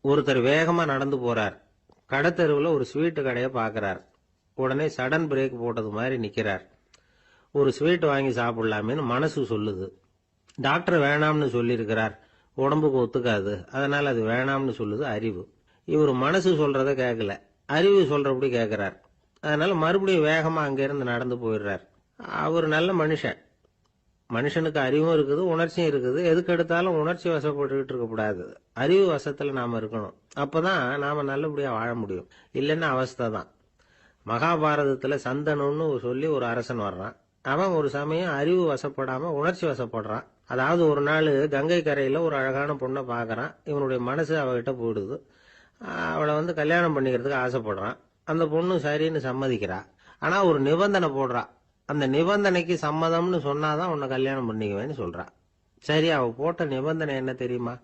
ஒருத்தர் வேகமா நடந்து போறார். கடத்தெருவுல ஒரு ஸ்வீட்டு கடையை பார்க்கறார். உடனே சடன் பிரேக் போட்டது மாதிரி நிக்கிறார். ஒரு ஸ்வீட் வாங்கி சாப்பிடலாமேன்னு மனசு சொல்லுது. டாக்டர் வேணாம்னு சொல்லியிருக்கிறார், உடம்புக்கு ஒத்துக்காது, அதனால அது வேணாம்னு சொல்லுது அறிவு. இவர் மனசு சொல்றத கேட்கல, அறிவு சொல்றபடி கேட்கிறார். அதனால மறுபடியும் வேகமா அங்கிருந்து நடந்து போயிடுறார். அவர் நல்ல மனுஷன். மனுஷனுக்கு அறிவும் இருக்குது, உணர்ச்சியும் இருக்குது. எதுக்கு எடுத்தாலும் உணர்ச்சி வசப்பட்டுக்கிட்டு இருக்கக்கூடாது, அறிவு வசத்துல நாம இருக்கணும். அப்பதான் நாம நல்லபடியா வாழ முடியும். இல்லைன்னா அவஸ்தை தான். மகாபாரதத்துல சந்தனுன்னு சொல்லி ஒரு அரசன் வர்றான். அவன் ஒரு சமயம் அறிவு வசப்படாம உணர்ச்சி வசப்படுறான். அதாவது ஒரு நாள் கங்கை கரையில ஒரு அழகான பொண்ணை பாக்குறான். இவனுடைய மனசு அவகிட்ட போயிடுது. அவளை கல்யாணம் பண்ணிக்கிறதுக்கு ஆசைப்படுறான். அந்த பொண்ணு சரின்னு சம்மதிக்கிறா. ஆனா ஒரு நிபந்தனை போடுறா. அந்த நிபந்தனைக்கு சம்மதம்னு சொன்னாதான் உன்னை கல்யாணம் பண்ணிக்குவேன்னு சொல்றா. சரி, அவ போட்ட நிபந்தனை என்ன தெரியுமா?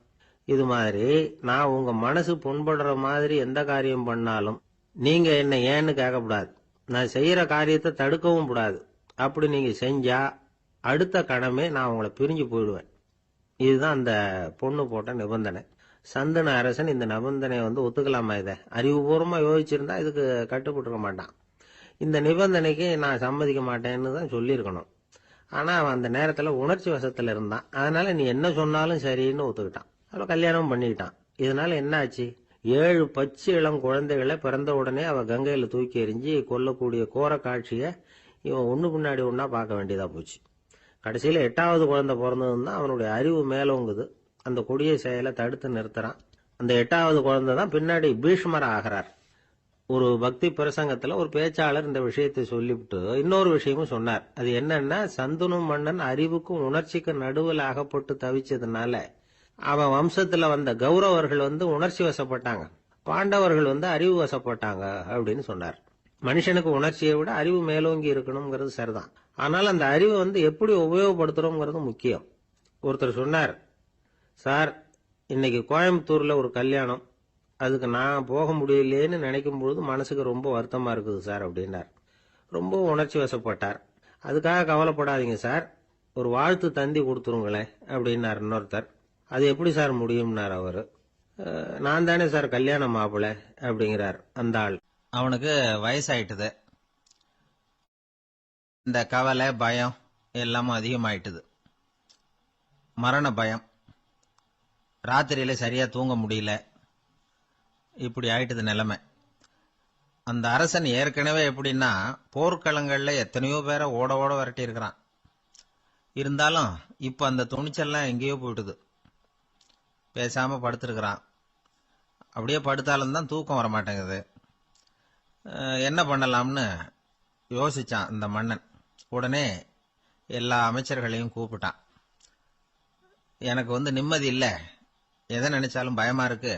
இது மாதிரி நான் உங்க மனசு புண்படுற மாதிரி எந்த காரியம் பண்ணாலும் நீங்க என்ன ஏன்னு கேட்கக்கூடாது, நான் செய்யற காரியத்தை தடுக்கவும் கூடாது. அப்படி நீங்க செஞ்சா அடுத்த கணமே நான் உங்களை பிரிஞ்சு போயிடுவேன். இதுதான் அந்த பொண்ணு போட்ட நிபந்தனை. சந்தன அரசன் இந்த நிபந்தனையை ஒத்துக்கலாமா? இதை அறிவுபூர்வமா யோசிச்சிருந்தா இதுக்கு கட்டுப்பட்டுருக்க மாட்டான். இந்த நிபந்தனைக்கு நான் சம்மதிக்க மாட்டேன்னு தான் சொல்லியிருக்கணும். ஆனா அவன் அந்த நேரத்துல உணர்ச்சி வசத்துல இருந்தான். அதனால நீ என்ன சொன்னாலும் சரின்னு ஒத்துக்கிட்டான். அவளை கல்யாணம் பண்ணிக்கிட்டான். இதனால என்ன ஆச்சு? 7 பச்சை இளம் குழந்தைகளை பிறந்த உடனே அவ கங்கையில தூக்கி எறிஞ்சி கொல்லக்கூடிய கோர காட்சிய இவன் ஒண்ணு பின்னாடி ஒன்னா பார்க்க வேண்டியதா போச்சு. கடைசியில 8வது குழந்தை பிறந்ததுன்னு தான் அவனுடைய அறிவு மேலோங்குது. அந்த கொடிய செயலை தடுத்து நிறுத்துறான். அந்த 8வது குழந்தை தான் பின்னாடி பீஷ்மர் ஆகிறார். ஒரு பக்தி பிரசங்கத்துல ஒரு பேச்சாளர் இந்த விஷயத்தை சொல்லிவிட்டு இன்னொரு விஷயமும் சொன்னார். அது என்னன்னா, சந்தனு மன்னன் அறிவுக்கும் உணர்ச்சிக்கும் நடுவில் அகப்பட்டு தவிச்சதுனால அவன் வம்சத்துல வந்த கௌரவர்கள் உணர்ச்சி வசப்பட்டாங்க, பாண்டவர்கள் அறிவு வசப்பட்டாங்க அப்படின்னு சொன்னார். மனுஷனுக்கு உணர்ச்சியை விட அறிவு மேலோங்கி இருக்கணுங்கிறது சரிதான். ஆனால் அந்த அறிவை எப்படி உபயோகப்படுத்துறோங்கிறது முக்கியம். ஒருத்தர் சொன்னார், சார் இன்னைக்கு கோயம்புத்தூர்ல ஒரு கல்யாணம், அதுக்கு நான் போக முடியலேன்னு நினைக்கும் பொழுது மனசுக்கு ரொம்ப வருத்தமா இருக்குது சார் அப்படின்னார். ரொம்ப உணர்ச்சி வசப்பட்டார். அதுக்காக கவலைப்படாதீங்க சார், ஒரு வாழ்த்து தந்தி கொடுத்துருங்களேன் அப்படின்னார் இன்னொருத்தர். அது எப்படி சார் முடியும்னார் அவரு. நான் தானே சார் கல்யாண மாப்பிள்ளை அப்படிங்கிறார் அந்த ஆள். அவனுக்கு வயசாயிட்டுது. இந்த கவலை பயம் எல்லாமும் அதிகமாயிட்டுது. மரண பயம், ராத்திரியில சரியா தூங்க முடியல, இப்படி ஆயிட்டது நிலைமை. அந்த அரசன் ஏற்கனவே எப்படின்னா போர்க்களங்கள்ல எத்தனையோ பேரை ஓட ஓட விரட்டி இருக்கிறான். இருந்தாலும் இப்ப அந்த துணிச்சல்லாம் எங்கேயோ போயிட்டுது. பேசாம படுத்திருக்கிறான். அப்படியே படுத்தாலும் தான் தூக்கம் வர மாட்டேங்குது. என்ன பண்ணலாம்னு யோசிச்சான் இந்த மன்னன். உடனே எல்லா அமைச்சர்களையும் கூப்பிட்டான். எனக்கு நிம்மதி இல்லை, எதை நினைச்சாலும் பயமா இருக்கு,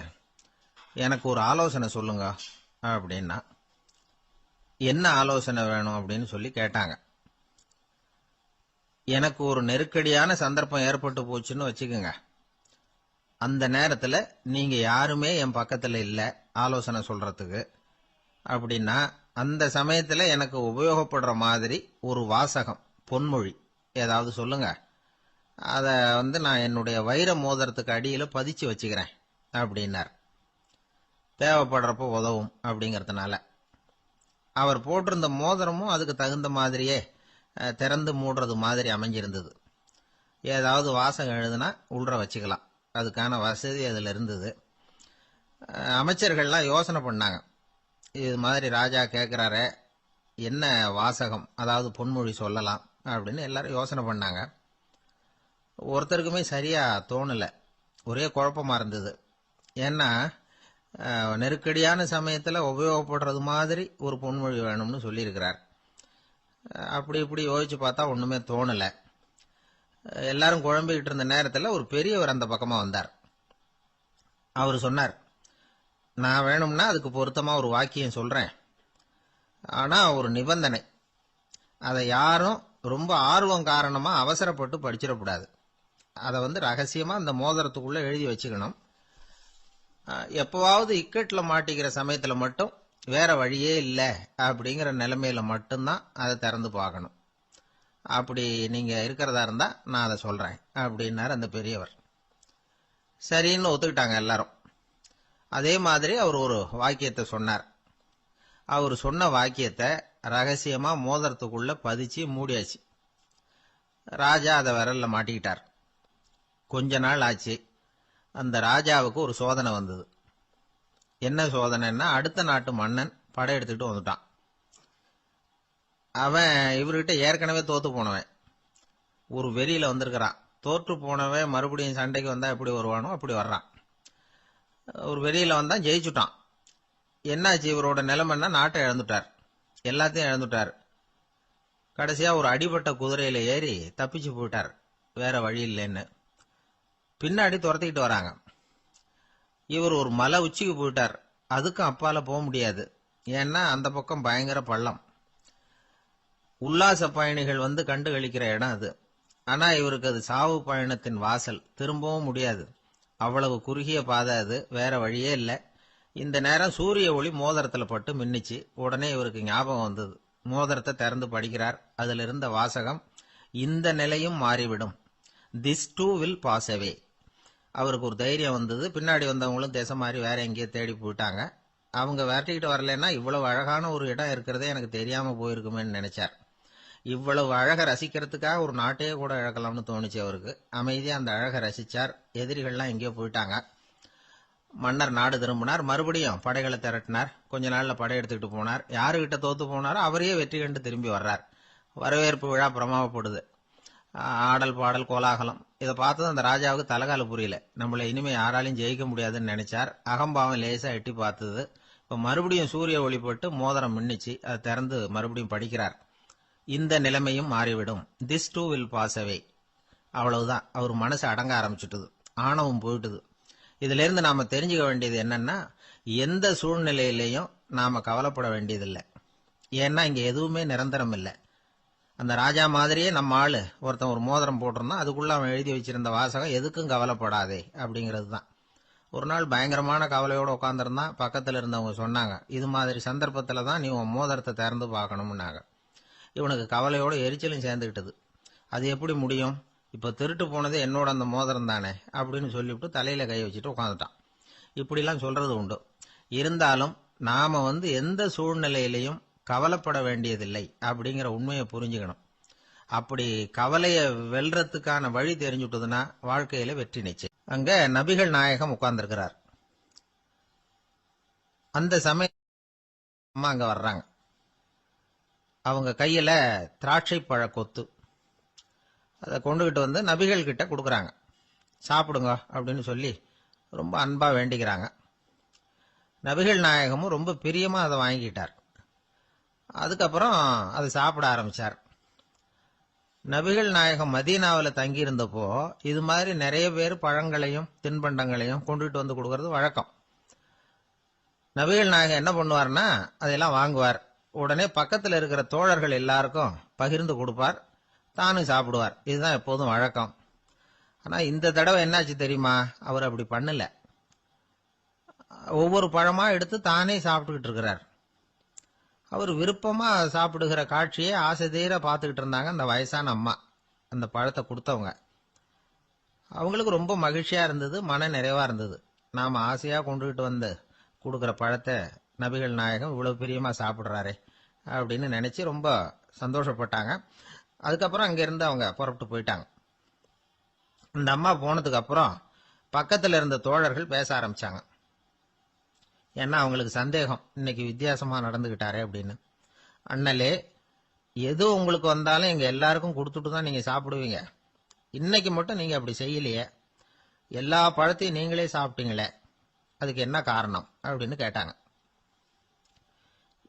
எனக்கு ஒரு ஆலோசனை சொல்லுங்க அப்படின்னா. என்ன ஆலோசனை வேணும் அப்படின்னு சொல்லி கேட்டாங்க. எனக்கு ஒரு நெருக்கடியான சந்தர்ப்பம் ஏற்பட்டு போச்சுன்னு வச்சுக்கோங்க. அந்த நேரத்துல நீங்க யாருமே என் பக்கத்துல இல்ல ஆலோசனை சொல்றதுக்கு அப்படின்னா, அந்த சமயத்துல எனக்கு உபயோகப்படுற மாதிரி ஒரு வாசகம், பொன்மொழி ஏதாவது சொல்லுங்க. அத நான் என்னுடைய வைர மோதிரத்துக்கு அடியில பதிச்சு வச்சுக்கிறேன் அப்படின்னார். தேவைப்படுறப்ப உதவும் அப்படிங்கறதுனால. அவர் போட்டிருந்த மோதிரமும் அதுக்கு தகுந்த மாதிரியே திறந்து மூடுறது மாதிரி அமைஞ்சிருந்தது. ஏதாவது வாசகம் எழுதுனா உள்ற வச்சுக்கலாம், அதுக்கான வசதி அதுல இருந்தது. அமைச்சர்கள்லாம் யோசனை பண்ணாங்க, இது மாதிரி ராஜா கேட்கிறாரு, என்ன வாசகம் அதாவது பொன்மொழி சொல்லலாம் அப்படின்னு எல்லாரும் யோசனை பண்ணாங்க. ஒருத்தருக்குமே சரியா தோணல, ஒரே குழப்பமா இருந்தது. ஏன்னா நெருக்கடியான சமயத்துல உபயோகப்படுறது மாதிரி ஒரு பொன்மொழி வேணும்னு சொல்லியிருக்கிறார். அப்படி இப்படி யோசிச்சு பார்த்தா ஒண்ணுமே தோணல. எல்லாரும் குழம்பிக்கிட்டு இருந்த நேரத்துல ஒரு பெரியவர் அந்த பக்கமா வந்தார். அவர் சொன்னார், நான் வேணும்னா அதுக்கு பொருத்தமா ஒரு வாக்கியம் சொல்றேன், ஆனா ஒரு நிபந்தனை. அதை யாரும் ரொம்ப ஆர்வம் காரணமா அவசரப்பட்டு படிச்சிடக்கூடாது. அதை ரகசியமா அந்த மோதிரத்துக்குள்ள எழுதி வச்சுக்கணும். எப்பவாவது இக்கட்ல மாட்டிக்கிற சமயத்துல மட்டும் வேற வழியே இல்லை அப்படிங்கிற நிலைமையில மட்டும்தான் அதை திறந்து பார்க்கணும். அப்படி நீங்க இருக்கிறதா இருந்தா நான் அதை சொல்றேன் அப்படின்னாரு அந்த பெரியவர். சரின்னு ஒத்துக்கிட்டாங்க எல்லாரும். அதே மாதிரி அவர் ஒரு வாக்கியத்தை சொன்னார். அவர் சொன்ன வாக்கியத்தை ரகசியமா மோதிரத்துக்குள்ள பதிச்சு மூடியாச்சு. ராஜா அதை விரல்ல மாட்டிக்கிட்டார். கொஞ்ச நாள் ஆச்சு. அந்த ராஜாவுக்கு ஒரு சோதனை வந்தது. என்ன சோதனைன்னா, அடுத்த நாட்டு மன்னன் படையெடுத்துக்கிட்டு வந்துட்டான். அவன் இவர்கிட்ட ஏற்கனவே தோத்து போனவன், ஒரு வெறியில வந்திருக்கிறான். தோற்று போனவன் மறுபடியும் சண்டைக்கு வந்தா எப்படி வருவானோ அப்படி வர்றான். ஒரு வெறியில வந்தான், ஜெயிச்சுட்டான். என்னாச்சு இவரோட நிலைமைன்னா, நாட்டை இழந்துட்டார், எல்லாத்தையும் இழந்துட்டார். கடைசியா ஒரு அடிபட்ட குதிரையில ஏறி தப்பிச்சு போயிட்டார், வேற வழி இல்லைன்னு. பின்னாடி துரத்திக்கிட்டு வராங்க. இவர் ஒரு மலை உச்சிக்கு போயிட்டார். அதுக்கும் அப்பால போக முடியாது, ஏன்னா அந்த பக்கம் பயங்கர பள்ளம். உல்லாச பயணிகள் வந்து கண்டு கழிக்கிற இடம் அது. ஆனா இவருக்கு அது சாவு பயணத்தின் வாசல், திரும்பவும் முடியாது. அவ்வளவு குறுகிய பாதை அது, வேற வழியே இல்லை. இந்த நேரம் சூரிய ஒளி மோதிரத்துல பட்டு மின்னிச்சு. உடனே இவருக்கு ஞாபகம் வந்தது. மோதிரத்தை திறந்து படிக்கிறார். அதுல இருந்த வாசகம், இந்த நிலையும் மாறிவிடும், this too will pass away. அவருக்கு ஒரு தைரியம் வந்தது. பின்னாடி வந்தவங்களும் திசை மாறி வேற எங்கேயோ தேடி போயிட்டாங்க. அவங்க விரட்டிக்கிட்டு வரலன்னா இவ்வளவு அழகான ஒரு இடம் இருக்கிறதே எனக்கு தெரியாம போயிருக்குமேன்னு நினைச்சார். இவ்வளவு அழகை ரசிக்கிறதுக்காக ஒரு நாட்டையே கூட இழக்கலாம்னு தோணுச்சு அவருக்கு. அமைதியா அந்த அழகை ரசிச்சார். எதிரிகள்லாம் எங்கேயோ போயிட்டாங்க. மன்னர் நாடு திரும்பினார். மறுபடியும் படைகளை திரட்டினார். கொஞ்ச நாள்ல படை எடுத்துக்கிட்டு போனார். யாருகிட்ட தோத்து போனாரோ அவரையே வெற்றி கண்டு திரும்பி வர்றார். வரவேற்பு விழா பிரமாவப்படுது. ஆடல் பாடல் கோலாகலம். இதை பார்த்தது அந்த ராஜாவுக்கு தலைகால புரியல. நம்மளை இனிமே யாராலையும் ஜெயிக்க முடியாதுன்னு நினைச்சார். அகம்பாவம் லேசா எட்டி பார்த்தது. இப்ப மறுபடியும் சூரிய ஒளிப்பட்டு மோதிரம் மின்னிச்சு. அதை திறந்து மறுபடியும் படிக்கிறார். இந்த நிலைமையும் மாறிவிடும், this too will pass away. அவ்வளவுதான். அவர் மனசு அடங்க ஆரம்பிச்சுட்டுது, ஆணவம் போயிட்டுது. இதுல இருந்து நாம தெரிஞ்சுக்க வேண்டியது என்னன்னா, எந்த சூழ்நிலையிலையும் நாம கவலைப்பட வேண்டியதில்லை. ஏன்னா இங்க எதுவுமே நிரந்தரம் இல்லை. அந்த ராஜா மாதிரியே நம்ம ஆளு ஒருத்தன் ஒரு மோதிரம் போட்டிருந்தான். அதுக்குள்ள அவன் எழுதி வச்சிருந்த வாசகம், எதுக்கும் கவலைப்படாதே அப்படிங்கிறது தான். ஒரு நாள் பயங்கரமான கவலையோட உட்காந்துருந்தான். பக்கத்துல இருந்தவங்க சொன்னாங்க, இது மாதிரி சந்தர்ப்பத்துல தான் நீ உன் மோதிரத்தை திறந்து பார்க்கணும்னாங்க. இவனுக்கு கவலையோட எரிச்சலும் சேர்ந்துக்கிட்டது. அது எப்படி முடியும், இப்ப திருட்டு போனது என்னோட அந்த மோதிரம் தானே அப்படின்னு சொல்லிவிட்டு தலையில கை வச்சுட்டு உட்காந்துட்டான். இப்படிலாம் சொல்றது உண்டு. இருந்தாலும் நாம எந்த சூழ்நிலையிலையும் கவலைப்பட வேண்டியதில்லை அப்படிங்கிற உண்மையை புரிஞ்சுக்கணும். அப்படி கவலைய வெல்றதுக்கான வழி தெரிஞ்சுட்டதுன்னா வாழ்க்கையில வெற்றி நிச்சயம். அங்க நபிகள் நாயகம் உட்கார்ந்திருக்கிறார். அந்த சமயம் அம்மா அங்க வர்றாங்க. அவங்க கையில திராட்சை பழ கொத்து, அதை கொண்டுகிட்டு நபிகள் கிட்ட கொடுக்குறாங்க. சாப்பிடுங்க அப்படின்னு சொல்லி ரொம்ப அன்பா வேண்டிக்கிறாங்க. நபிகள் நாயகமும் ரொம்ப பிரியமா அதை வாங்கிட்டார். அதுக்கப்புறம் அதை சாப்பிட ஆரம்பிச்சார். நபிகள் நாயகம் மதீனாவில் தங்கி இருந்தப்போ இது மாதிரி நிறைய பேர் பழங்களையும் தின்பண்டங்களையும் கொண்டுகிட்டு வந்து கொடுக்கறது வழக்கம். நபிகள் நாயகம் என்ன பண்ணுவார்னா, அதையெல்லாம் வாங்குவார். உடனே பக்கத்தில் இருக்கிற தோழர்கள் எல்லாருக்கும் பகிர்ந்து கொடுப்பார், தானும் சாப்பிடுவார். இதுதான் எப்போதும் வழக்கம். ஆனா இந்த தடவை என்னாச்சு தெரியுமா, அவர் அப்படி பண்ணல. ஒவ்வொரு பழமா எடுத்து தானே சாப்பிட்டுக்கிட்டு இருக்கிறார். அவர் விருப்பமா சாப்பிடுகிற காட்சியை ஆசை தீர பார்த்துக்கிட்டு இருந்தாங்க அந்த வயசான அம்மா, அந்த பழத்தை கொடுத்தவங்க. அவங்களுக்கு ரொம்ப மகிழ்ச்சியா இருந்தது, மன நிறைவா இருந்தது. நாம ஆசையா கொண்டுகிட்டு வந்து கொடுக்குற பழத்தை நபிகள் நாயகம் இவ்வளவு பிரியமா சாப்பிடுறாரே அப்படின்னு நினைச்சு ரொம்ப சந்தோஷப்பட்டாங்க. அதுக்கப்புறம் அங்கிருந்து அவங்க புறப்பட்டு போயிட்டாங்க. இந்த அம்மா போனதுக்கு அப்புறம் பக்கத்துல இருந்த தோழர்கள் பேச ஆரம்பிச்சாங்க. ஏன்னா அவங்களுக்கு சந்தேகம், இன்னைக்கு வித்தியாசமா நடந்துகிட்டாரே அப்படின்னு. அண்ணலே, எது உங்களுக்கு வந்தாலும் எங்க எல்லாருக்கும் கொடுத்துட்டு தான் நீங்க சாப்பிடுவீங்க. இன்னைக்கு மட்டும் நீங்க அப்படி செய்யலையே, எல்லா பழத்தையும் நீங்களே சாப்பிட்டீங்களே, அதுக்கு என்ன காரணம் அப்படின்னு கேட்டாங்க.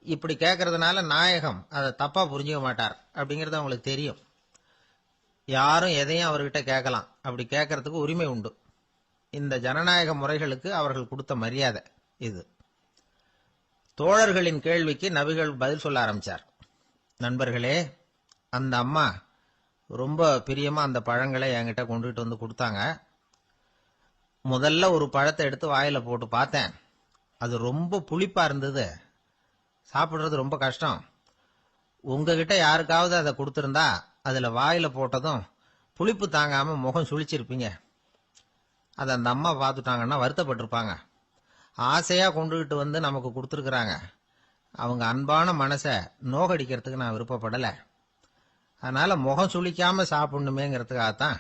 இப்படி கேட்கறதுனால நாயகம் அதை தப்பா புரிஞ்சுக்க மாட்டார் அப்படிங்கறது அவங்களுக்கு தெரியும். யாரும் எதையும் அவர்கிட்ட கேட்கலாம், அப்படி கேட்கறதுக்கு உரிமை உண்டு. இந்த ஜனநாயக முறைகளுக்கு அவர்கள் கொடுத்த மரியாதை இது. தோழர்களின் கேள்விக்கு நபிகள் பதில் சொல்ல ஆரம்பிச்சார். நண்பர்களே, அந்த அம்மா ரொம்ப பிரியமா அந்த பழங்களை என்கிட்ட கொண்டுகிட்டு வந்து கொடுத்தாங்க. முதல்ல ஒரு பழத்தை எடுத்து வாயில போட்டு பார்த்தேன். அது ரொம்ப புளிப்பா இருந்தது, சாப்பிடுறது ரொம்ப கஷ்டம். உங்ககிட்ட யாருக்காவது அதை கொடுத்திருந்தா அதுல வாயில போட்டதும் புளிப்பு தாங்காம முகம் சுழிச்சிருப்பீங்க. அதை அந்த அம்மா பார்த்துட்டாங்கன்னா வருத்தப்பட்டிருப்பாங்க. ஆசையா கொண்டுகிட்டு வந்து நமக்கு கொடுத்துருக்குறாங்க. அவங்க அன்பான மனசை நோகடிக்கிறதுக்கு நான் விருப்பப்படலை. அதனால முகம் சுளிக்காம சாப்பிடணுமேங்கிறதுக்காகத்தான்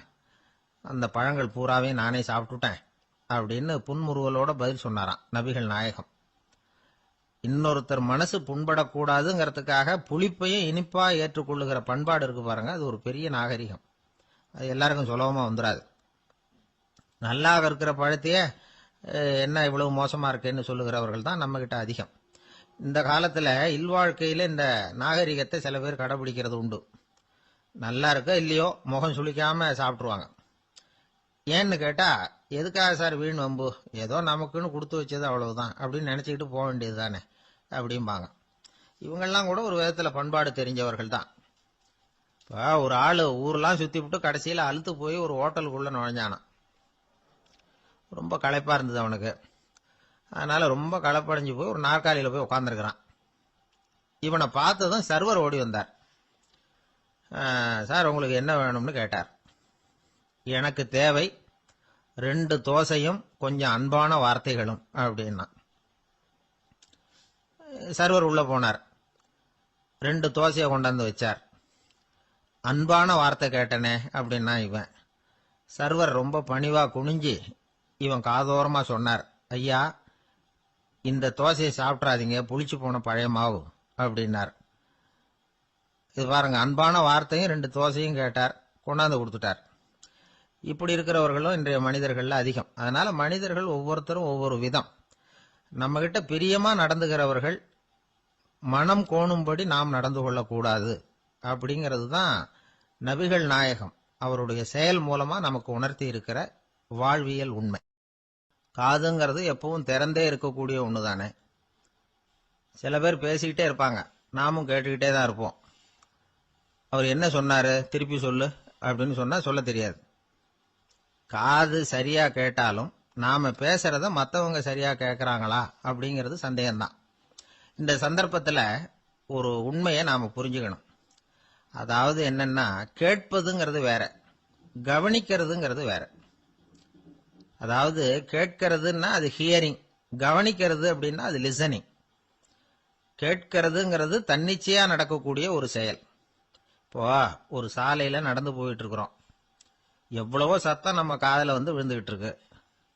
அந்த பழங்கள் பூராவே நானே சாப்பிட்டுட்டேன் அப்படின்னு புன்முறுவலோட பதில் சொன்னாராம் நபிகள் நாயகம். இன்னொருத்தர் மனசு புண்படக்கூடாதுங்கிறதுக்காக புளிப்பையும் இனிப்பா ஏற்றுக்கொள்ளுகிற பண்பாடு இருக்கு பாருங்க, அது ஒரு பெரிய நாகரிகம். அது எல்லாருக்கும் சுலபமா வந்துடாது. நல்லா இருக்கிற பழத்தையே என்ன இவ்வளவு மோசமா இருக்கேன்னு சொல்லுகிறவர்கள் தான் நம்ம கிட்ட அதிகம். இந்த காலத்துல இல்வாழ்க்கையில இந்த நாகரிகத்தை சில பேர் கடைபிடிக்கிறது உண்டு. நல்லா இருக்க இல்லையோ முகம் சுளிக்காம சாப்பிட்டுருவாங்க. ஏன்னு கேட்டா, எதுக்காக சார் வீண் வம்பு, ஏதோ நமக்குன்னு கொடுத்து வச்சது அவ்வளவுதான் அப்படின்னு நினைச்சுக்கிட்டு போக வேண்டியது தானே அப்படிம்பாங்க. இவங்கெல்லாம் கூட ஒரு விதத்துல பண்பாடு தெரிஞ்சவர்கள் தான். இப்போ ஒரு ஆளு ஊரெல்லாம் சுத்தி விட்டு கடைசியில அழுத்து போய் ஒரு ஹோட்டலுக்குள்ள நுழைஞ்சானான். ரொம்ப களைப்பா இருந்தது அவனுக்கு. அதனால ரொம்ப களைப்படைஞ்சு போய் ஒரு நாற்காலியில போய் உட்காந்துருக்கிறான். இவனை பார்த்ததும் சர்வர் ஓடி வந்தார். சார் உங்களுக்கு என்ன வேணும்னு கேட்டார். எனக்கு தேவை 2 தோசையும் கொஞ்சம் அன்பான வார்த்தைகளும் அப்படின்னா. சர்வர் உள்ள போனார். 2 தோசையை கொண்டாந்து வச்சார். அன்பான வார்த்தை கேட்டனே அப்படின்னா இவன். சர்வர் ரொம்ப பணிவா குனிஞ்சு இவன் காதோரமா சொன்னார், ஐயா இந்த தோசையை சாப்பிட்றாதீங்க, புளிச்சு போன பழைய மாவு அப்படின்னார். இது பாருங்க, அன்பான வார்த்தையும் 2 தோசையும் கேட்டார், கொண்டாந்து கொடுத்துட்டார். இப்படி இருக்கிறவர்களும் இன்றைய மனிதர்கள்ல அதிகம். அதனால மனிதர்கள் ஒவ்வொருத்தரும் ஒவ்வொரு விதம். நம்ம கிட்ட பிரியமா நடந்துகிறவர்கள் மனம் கோணும்படி நாம் நடந்து கொள்ளக்கூடாது அப்படிங்கிறது தான் நபிகள் நாயகம் அவருடைய செயல் மூலமா நமக்கு உணர்த்தி இருக்கிற வாழ்வியல் உண்மை. காதுங்கிறது எப்பவும் திறந்தே இருக்கக்கூடிய ஒண்ணுதானே. சில பேர் பேசிக்கிட்டே இருப்பாங்க, நாமும் கேட்டுக்கிட்டே தான் இருப்போம். அவர் என்ன சொன்னாரு திருப்பி சொல்லு அப்படின்னு சொன்னா சொல்ல தெரியாது. காது சரியா கேட்டாலும் நாம பேசுறத மற்றவங்க சரியா கேட்கறாங்களா அப்படிங்கிறது சந்தேகம்தான். இந்த சந்தர்ப்பத்துல ஒரு உண்மையை நாம புரிஞ்சுக்கணும். அதாவது என்னன்னா, கேட்பதுங்கிறது வேற, கவனிக்கிறதுங்கிறது வேற. அதாவது கேட்கறதுன்னா அது ஹியரிங், கவனிக்கிறது அப்படின்னா அது லிசனிங். கேட்கறதுங்கிறது தன்னிச்சையா நடக்கக்கூடிய ஒரு செயல். இப்போ ஒரு சாலையில நடந்து போயிட்டு இருக்கிறோம். எவ்வளவோ சத்தம் நம்ம காதுல வந்து விழுந்துகிட்டு இருக்கு.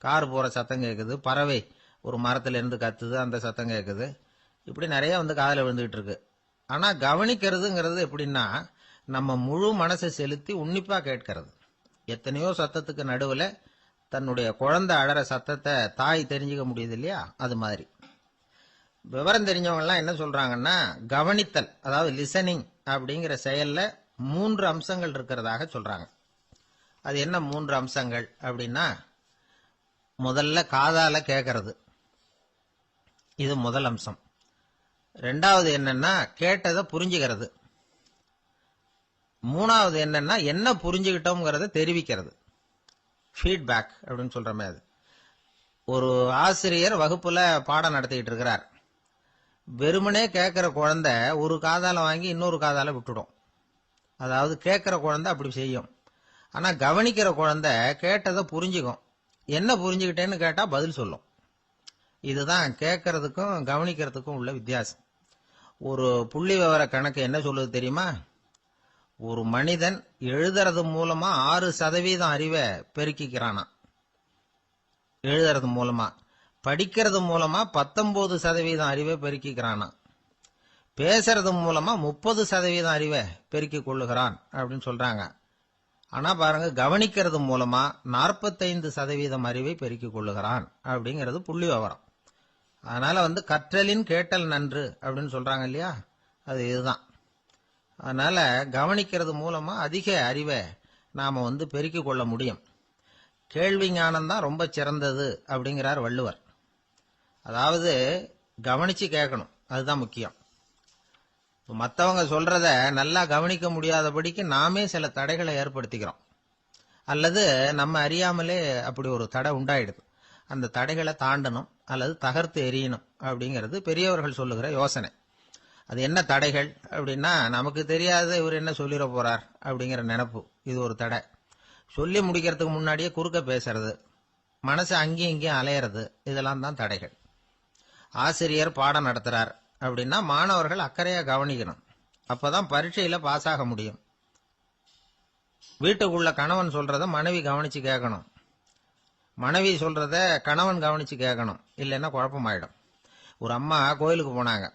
கார் போற சத்தம் கேட்குது, பறவை ஒரு மரத்துல இருந்து கத்துது, அந்த சத்தம் கேட்குது. இப்படி நிறைய வந்து காதுல விழுந்துகிட்டு இருக்கு. ஆனா கவனிக்கிறதுங்கிறது எப்படின்னா, நம்ம முழு மனசை செலுத்தி உன்னிப்பா கேட்கறது. எத்தனையோ சத்தத்துக்கு நடுவுல தன்னுடைய குழந்தை அழற சத்தத்தை தாய் தெரிஞ்சுக்க முடியுது இல்லையா, அது மாதிரி. விவரம் தெரிஞ்சவங்க எல்லாம் என்ன சொல்றாங்கன்னா, கவனித்தல் அதாவது லிசனிங் அப்படிங்கிற செயல்ல 3 அம்சங்கள் இருக்கிறதாக சொல்றாங்க. அது என்ன 3 அம்சங்கள் அப்படின்னா, முதல்ல காதால கேட்கறது, இது முதல் அம்சம். 2வது என்னன்னா கேட்டதை புரிஞ்சுக்கிறது. 3வது என்னன்னா என்ன புரிஞ்சுக்கிட்டோம்ங்கிறத தெரிவிக்கிறது, ஃபீட்பேக் அப்படின்னு சொல்ற மாதிரி. ஒரு ஆசிரியர் வகுப்புல பாடம் நடத்திட்டு இருக்கிறார். வெறுமனே கேட்கிற குழந்தை ஒரு காதால வாங்கி இன்னொரு காதால விட்டுடும். அதாவது கேட்கிற குழந்தை அப்படி செய்யும். ஆனா கவனிக்கிற குழந்தை கேட்டதை புரிஞ்சுக்கும். என்ன புரிஞ்சுக்கிட்டேன்னு கேட்டா பதில் சொல்லும். இதுதான் கேட்கறதுக்கும் கவனிக்கிறதுக்கும் உள்ள வித்தியாசம். ஒரு புள்ளி விவர கணக்கு என்ன சொல்லுது தெரியுமா? ஒரு மனிதன் எழுதுறது மூலமா 6% அறிவை பெருக்கிக்கிறானா, எழுதுறது மூலமா. படிக்கிறது மூலமா 19% அறிவை பெருக்கிக்கிறானா. பேசுறது மூலமா 30% அறிவை பெருக்கிக் கொள்ளுகிறான் அப்படின்னு சொல்றாங்க. ஆனா பாருங்க, கவனிக்கிறது மூலமா 45% அறிவை பெருக்கிக் கொள்ளுகிறான் அப்படிங்கிறது புள்ளி விவரம். அதனால வந்து கற்றலின் கேட்டல் நன்று அப்படின்னு சொல்றாங்க இல்லையா, அது இதுதான். அதனால கவனிக்கிறது மூலமா அதிக அறிவை நாம வந்து பெருக்கிக் கொள்ள முடியும். கேள்வி ஞானம் தான் ரொம்ப சிறந்தது அப்படிங்கிறார் வள்ளுவர். அதாவது கவனிச்சு கேட்கணும், அதுதான் முக்கியம். மற்றவங்க சொல்றத நல்லா கவனிக்க முடியாதபடிக்கு நாமே சில தடைகளை ஏற்படுத்திக்கிறோம். அல்லது நம்ம அறியாமலே அப்படி ஒரு தடை உண்டாயிடுது. அந்த தடைகளை தாண்டணும் அல்லது தகர்த்து எறியணும் அப்படிங்கிறது பெரியவர்கள் சொல்லுகிற யோசனை. அது என்ன தடைகள் அப்படின்னா, நமக்கு தெரியாத இவர் என்ன சொல்லிட போறார் அப்படிங்கிற நினைப்பு, இது ஒரு தடை. சொல்லி முடிக்கிறதுக்கு முன்னாடியே குறுக்க பேசுறது, மனசு அங்கேயும் இங்கேயும் அலையிறது, இதெல்லாம் தான் தடைகள். ஆசிரியர் பாடம் நடத்துறார் அப்படின்னா மாணவர்கள் அக்கறையா கவனிக்கணும். அப்பதான் பரீட்சையில பாஸ் ஆக முடியும். வீட்டுக்குள்ள கணவன் சொல்றத மனைவி கவனிச்சு கேட்கணும். மனைவி சொல்றத கணவன் கவனிச்சு கேட்கணும். இல்லைன்னா குழப்பமாயிடும். ஒரு அம்மா கோயிலுக்கு போனாங்க.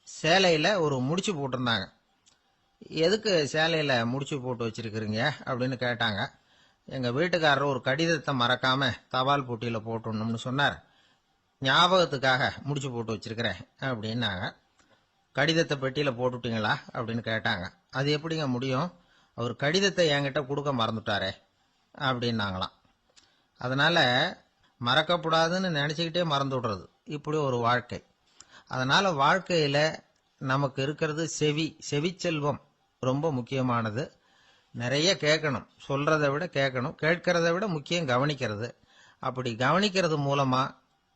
சேலையில ஒரு முடிச்சு போட்டிருந்தாங்க. எதுக்கு சேலையில முடிச்சு போட்டு வச்சிருக்கிறீங்க அப்படின்னு கேட்டாங்க. எங்க வீட்டுக்காரர் ஒரு கடிதத்தை மறக்காம தபால் போட்டியில போட்டுடணும்னு சொன்னார். ஞாபகத்துக்காக முடிச்சு போட்டு வச்சிருக்கிறேன் அப்படின்னாங்க. கடிதத்தை பெட்டியில போட்டுட்டீங்களா அப்படின்னு கேட்டாங்க. அது எப்படிங்க முடியும், அவர் கடிதத்தை என்கிட்ட கொடுக்க மறந்துட்டாரே அப்படின்னாங்களாம். அதனால மறக்கப்படாதுன்னு நினைச்சுக்கிட்டே மறந்து விடுறது இப்படி ஒரு வாழ்க்கை. அதனால வாழ்க்கையில நமக்கு இருக்கிறது செவிச்செல்வம் ரொம்ப முக்கியமானது. நிறைய கேட்கணும், சொல்றதை விட கேட்கணும், கேட்கறதை விட முக்கியம் கவனிக்கிறது. அப்படி கவனிக்கிறது மூலமா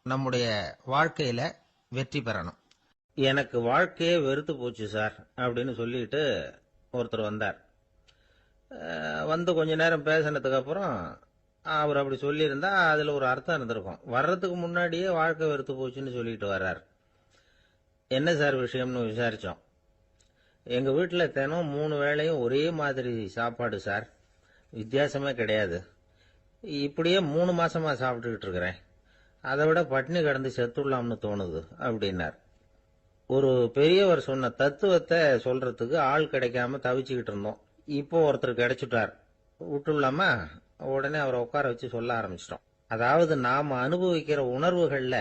நம்முடைய வாழ்க்கையில வெற்றி பெறணும். எனக்கு வாழ்க்கையே வெறுத்து போச்சு சார் அப்படின்னு சொல்லிட்டு ஒருத்தர் வந்தார். வந்து கொஞ்ச நேரம் பேசினதுக்கு அப்புறம் அவர் அப்படி சொல்லியிருந்தா அதுல ஒரு அர்த்தம் இருந்திருக்கும். வர்றதுக்கு முன்னாடியே வாழ்க்கை வெறுத்து போச்சுன்னு சொல்லிட்டு வர்றார். என்ன சார் விஷயம்னு விசாரிச்சோம். எங்க வீட்டுல தினம் 3 வேளையும் ஒரே மாதிரி சாப்பாடு சார், வித்தியாசமே கிடையாது. இப்படியே 3 மாசமா சாப்பிட்டுக்கிட்டு இருக்கிறேன். அதை விட பட்டினி கிடந்து செத்துடலாம்னு தோணுது அப்படின்னார். ஒரு பெரியவர் சொன்ன தத்துவத்தை சொல்றதுக்கு ஆள் கிடைக்காம தவிச்சுக்கிட்டு இருந்தோம். இப்போ ஒருத்தர் கிடைச்சிட்டார், விட்டுலாமா? உடனே அவரை உட்கார வச்சு சொல்ல ஆரம்பிச்சிட்டோம். அதாவது நாம அனுபவிக்கிற உணர்வுகள்ல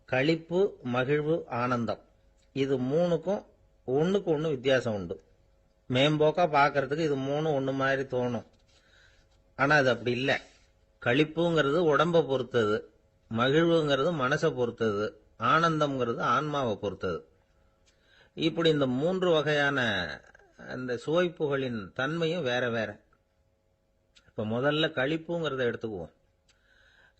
களிப்பு, மகிழ்வு, ஆனந்தம், இது 3க்கும் ஒண்ணுக்கு ஒண்ணு வித்தியாசம் உண்டு. மேம்போக்கா பாக்கிறதுக்கு இது 3 ஒண்ணு மாதிரி தோணும். ஆனா அது அப்படி இல்லை. களிப்புங்கிறது உடம்ப பொறுத்தது, மகிழ்வுங்கிறது மனசை பொறுத்தது, ஆனந்தம்ங்கிறது ஆன்மாவை பொறுத்தது. இப்படி இந்த 3 வகையான அந்த சுவைப்புகளின் தன்மையும் வேற வேற. இப்ப முதல்ல களிப்புங்கிறத எடுத்துக்குவோம்.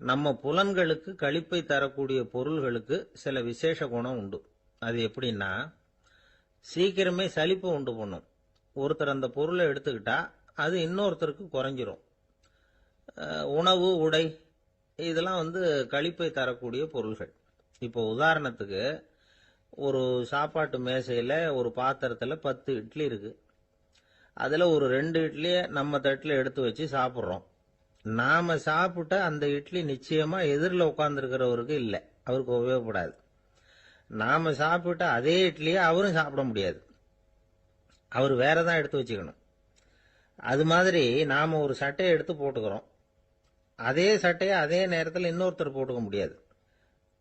நம்ம புலன்களுக்கு களிப்பை தரக்கூடிய பொருள்களுக்கு சில விசேஷ குணம் உண்டு. அது எப்படின்னா, சீக்கிரமே சலிப்பு உண்டு பண்ணும். ஒருத்தர் அந்த பொருளை எடுத்துக்கிட்டா அது இன்னொருத்தருக்கு குறைஞ்சிரும். உணவு, உடை, இதெல்லாம் களிப்பை தரக்கூடிய பொருள்கள். இப்போ உதாரணத்துக்கு, ஒரு சாப்பாட்டு மேசையில ஒரு பாத்திரத்துல 10 இட்லி இருக்கு. அதுல ஒரு 2 இட்லிய நம்ம தட்டுல எடுத்து வச்சு சாப்பிடுறோம். நாம சாப்பிட்ட அந்த இட்லி நிச்சயமா எதிரில் உட்கார்ந்துருக்கிறவருக்கு இல்லை, அவருக்கு உபயோகப்படாது. நாம சாப்பிட்ட அதே இட்லியை அவரும் சாப்பிட முடியாது, அவர் வேறதான் எடுத்து வச்சுக்கணும். அது மாதிரி நாம ஒரு சட்டையை எடுத்து போட்டுக்கிறோம், அதே சட்டையை அதே நேரத்தில் இன்னொருத்தர் போட்டுக்க முடியாது.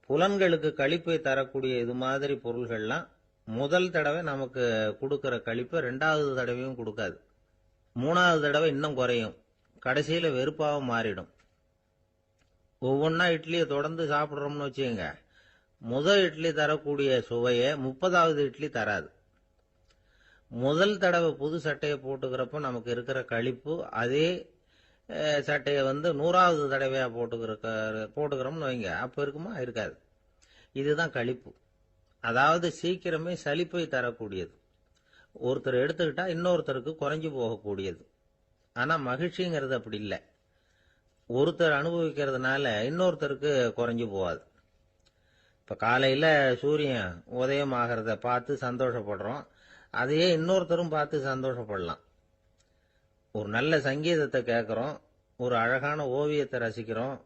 புலன்களுக்கு களிப்பை தரக்கூடிய இது மாதிரி பொருள்கள்லாம் முதல் தடவை நமக்கு கொடுக்கிற களிப்பை 2வது தடவையும் கொடுக்காது. 3வது தடவை இன்னும் குறையும், கடைசியில வெறுப்பாக மாறிடும். ஒவ்வொன்னா இட்லியை தொடர்ந்து சாப்பிட்றோம்னு வச்சுக்கோங்க, முதல் இட்லி தரக்கூடிய சுவையை 30வது இட்லி தராது. முதல் தடவை புது சட்டையை போட்டுக்கிறப்ப நமக்கு இருக்கிற களிப்பு அதே சட்டையை 100வது தடவையா போட்டுக்கிறோம்னு வைங்க, அப்ப இருக்குமா? இருக்காது. இதுதான் களிப்பு. அதாவது சீக்கிரமே சலிப்பை தரக்கூடியது. ஒருத்தர் எடுத்துக்கிட்டா இன்னொருத்தருக்கு குறைஞ்சு போகக்கூடியது. ஆனா மகிழ்ச்சிங்கிறது அப்படி இல்லை. ஒருத்தர் அனுபவிக்கிறதுனால இன்னொருத்தருக்கு குறைஞ்சு போகாது. இப்ப காலையில சூரியன் உதயம் ஆகிறத பார்த்து சந்தோஷப்படுறோம், அதையே இன்னொருத்தரும் பார்த்து சந்தோஷப்படலாம். ஒரு நல்ல சங்கீதத்தை கேட்கிறோம், ஒரு அழகான ஓவியத்தை ரசிக்கிறோம்,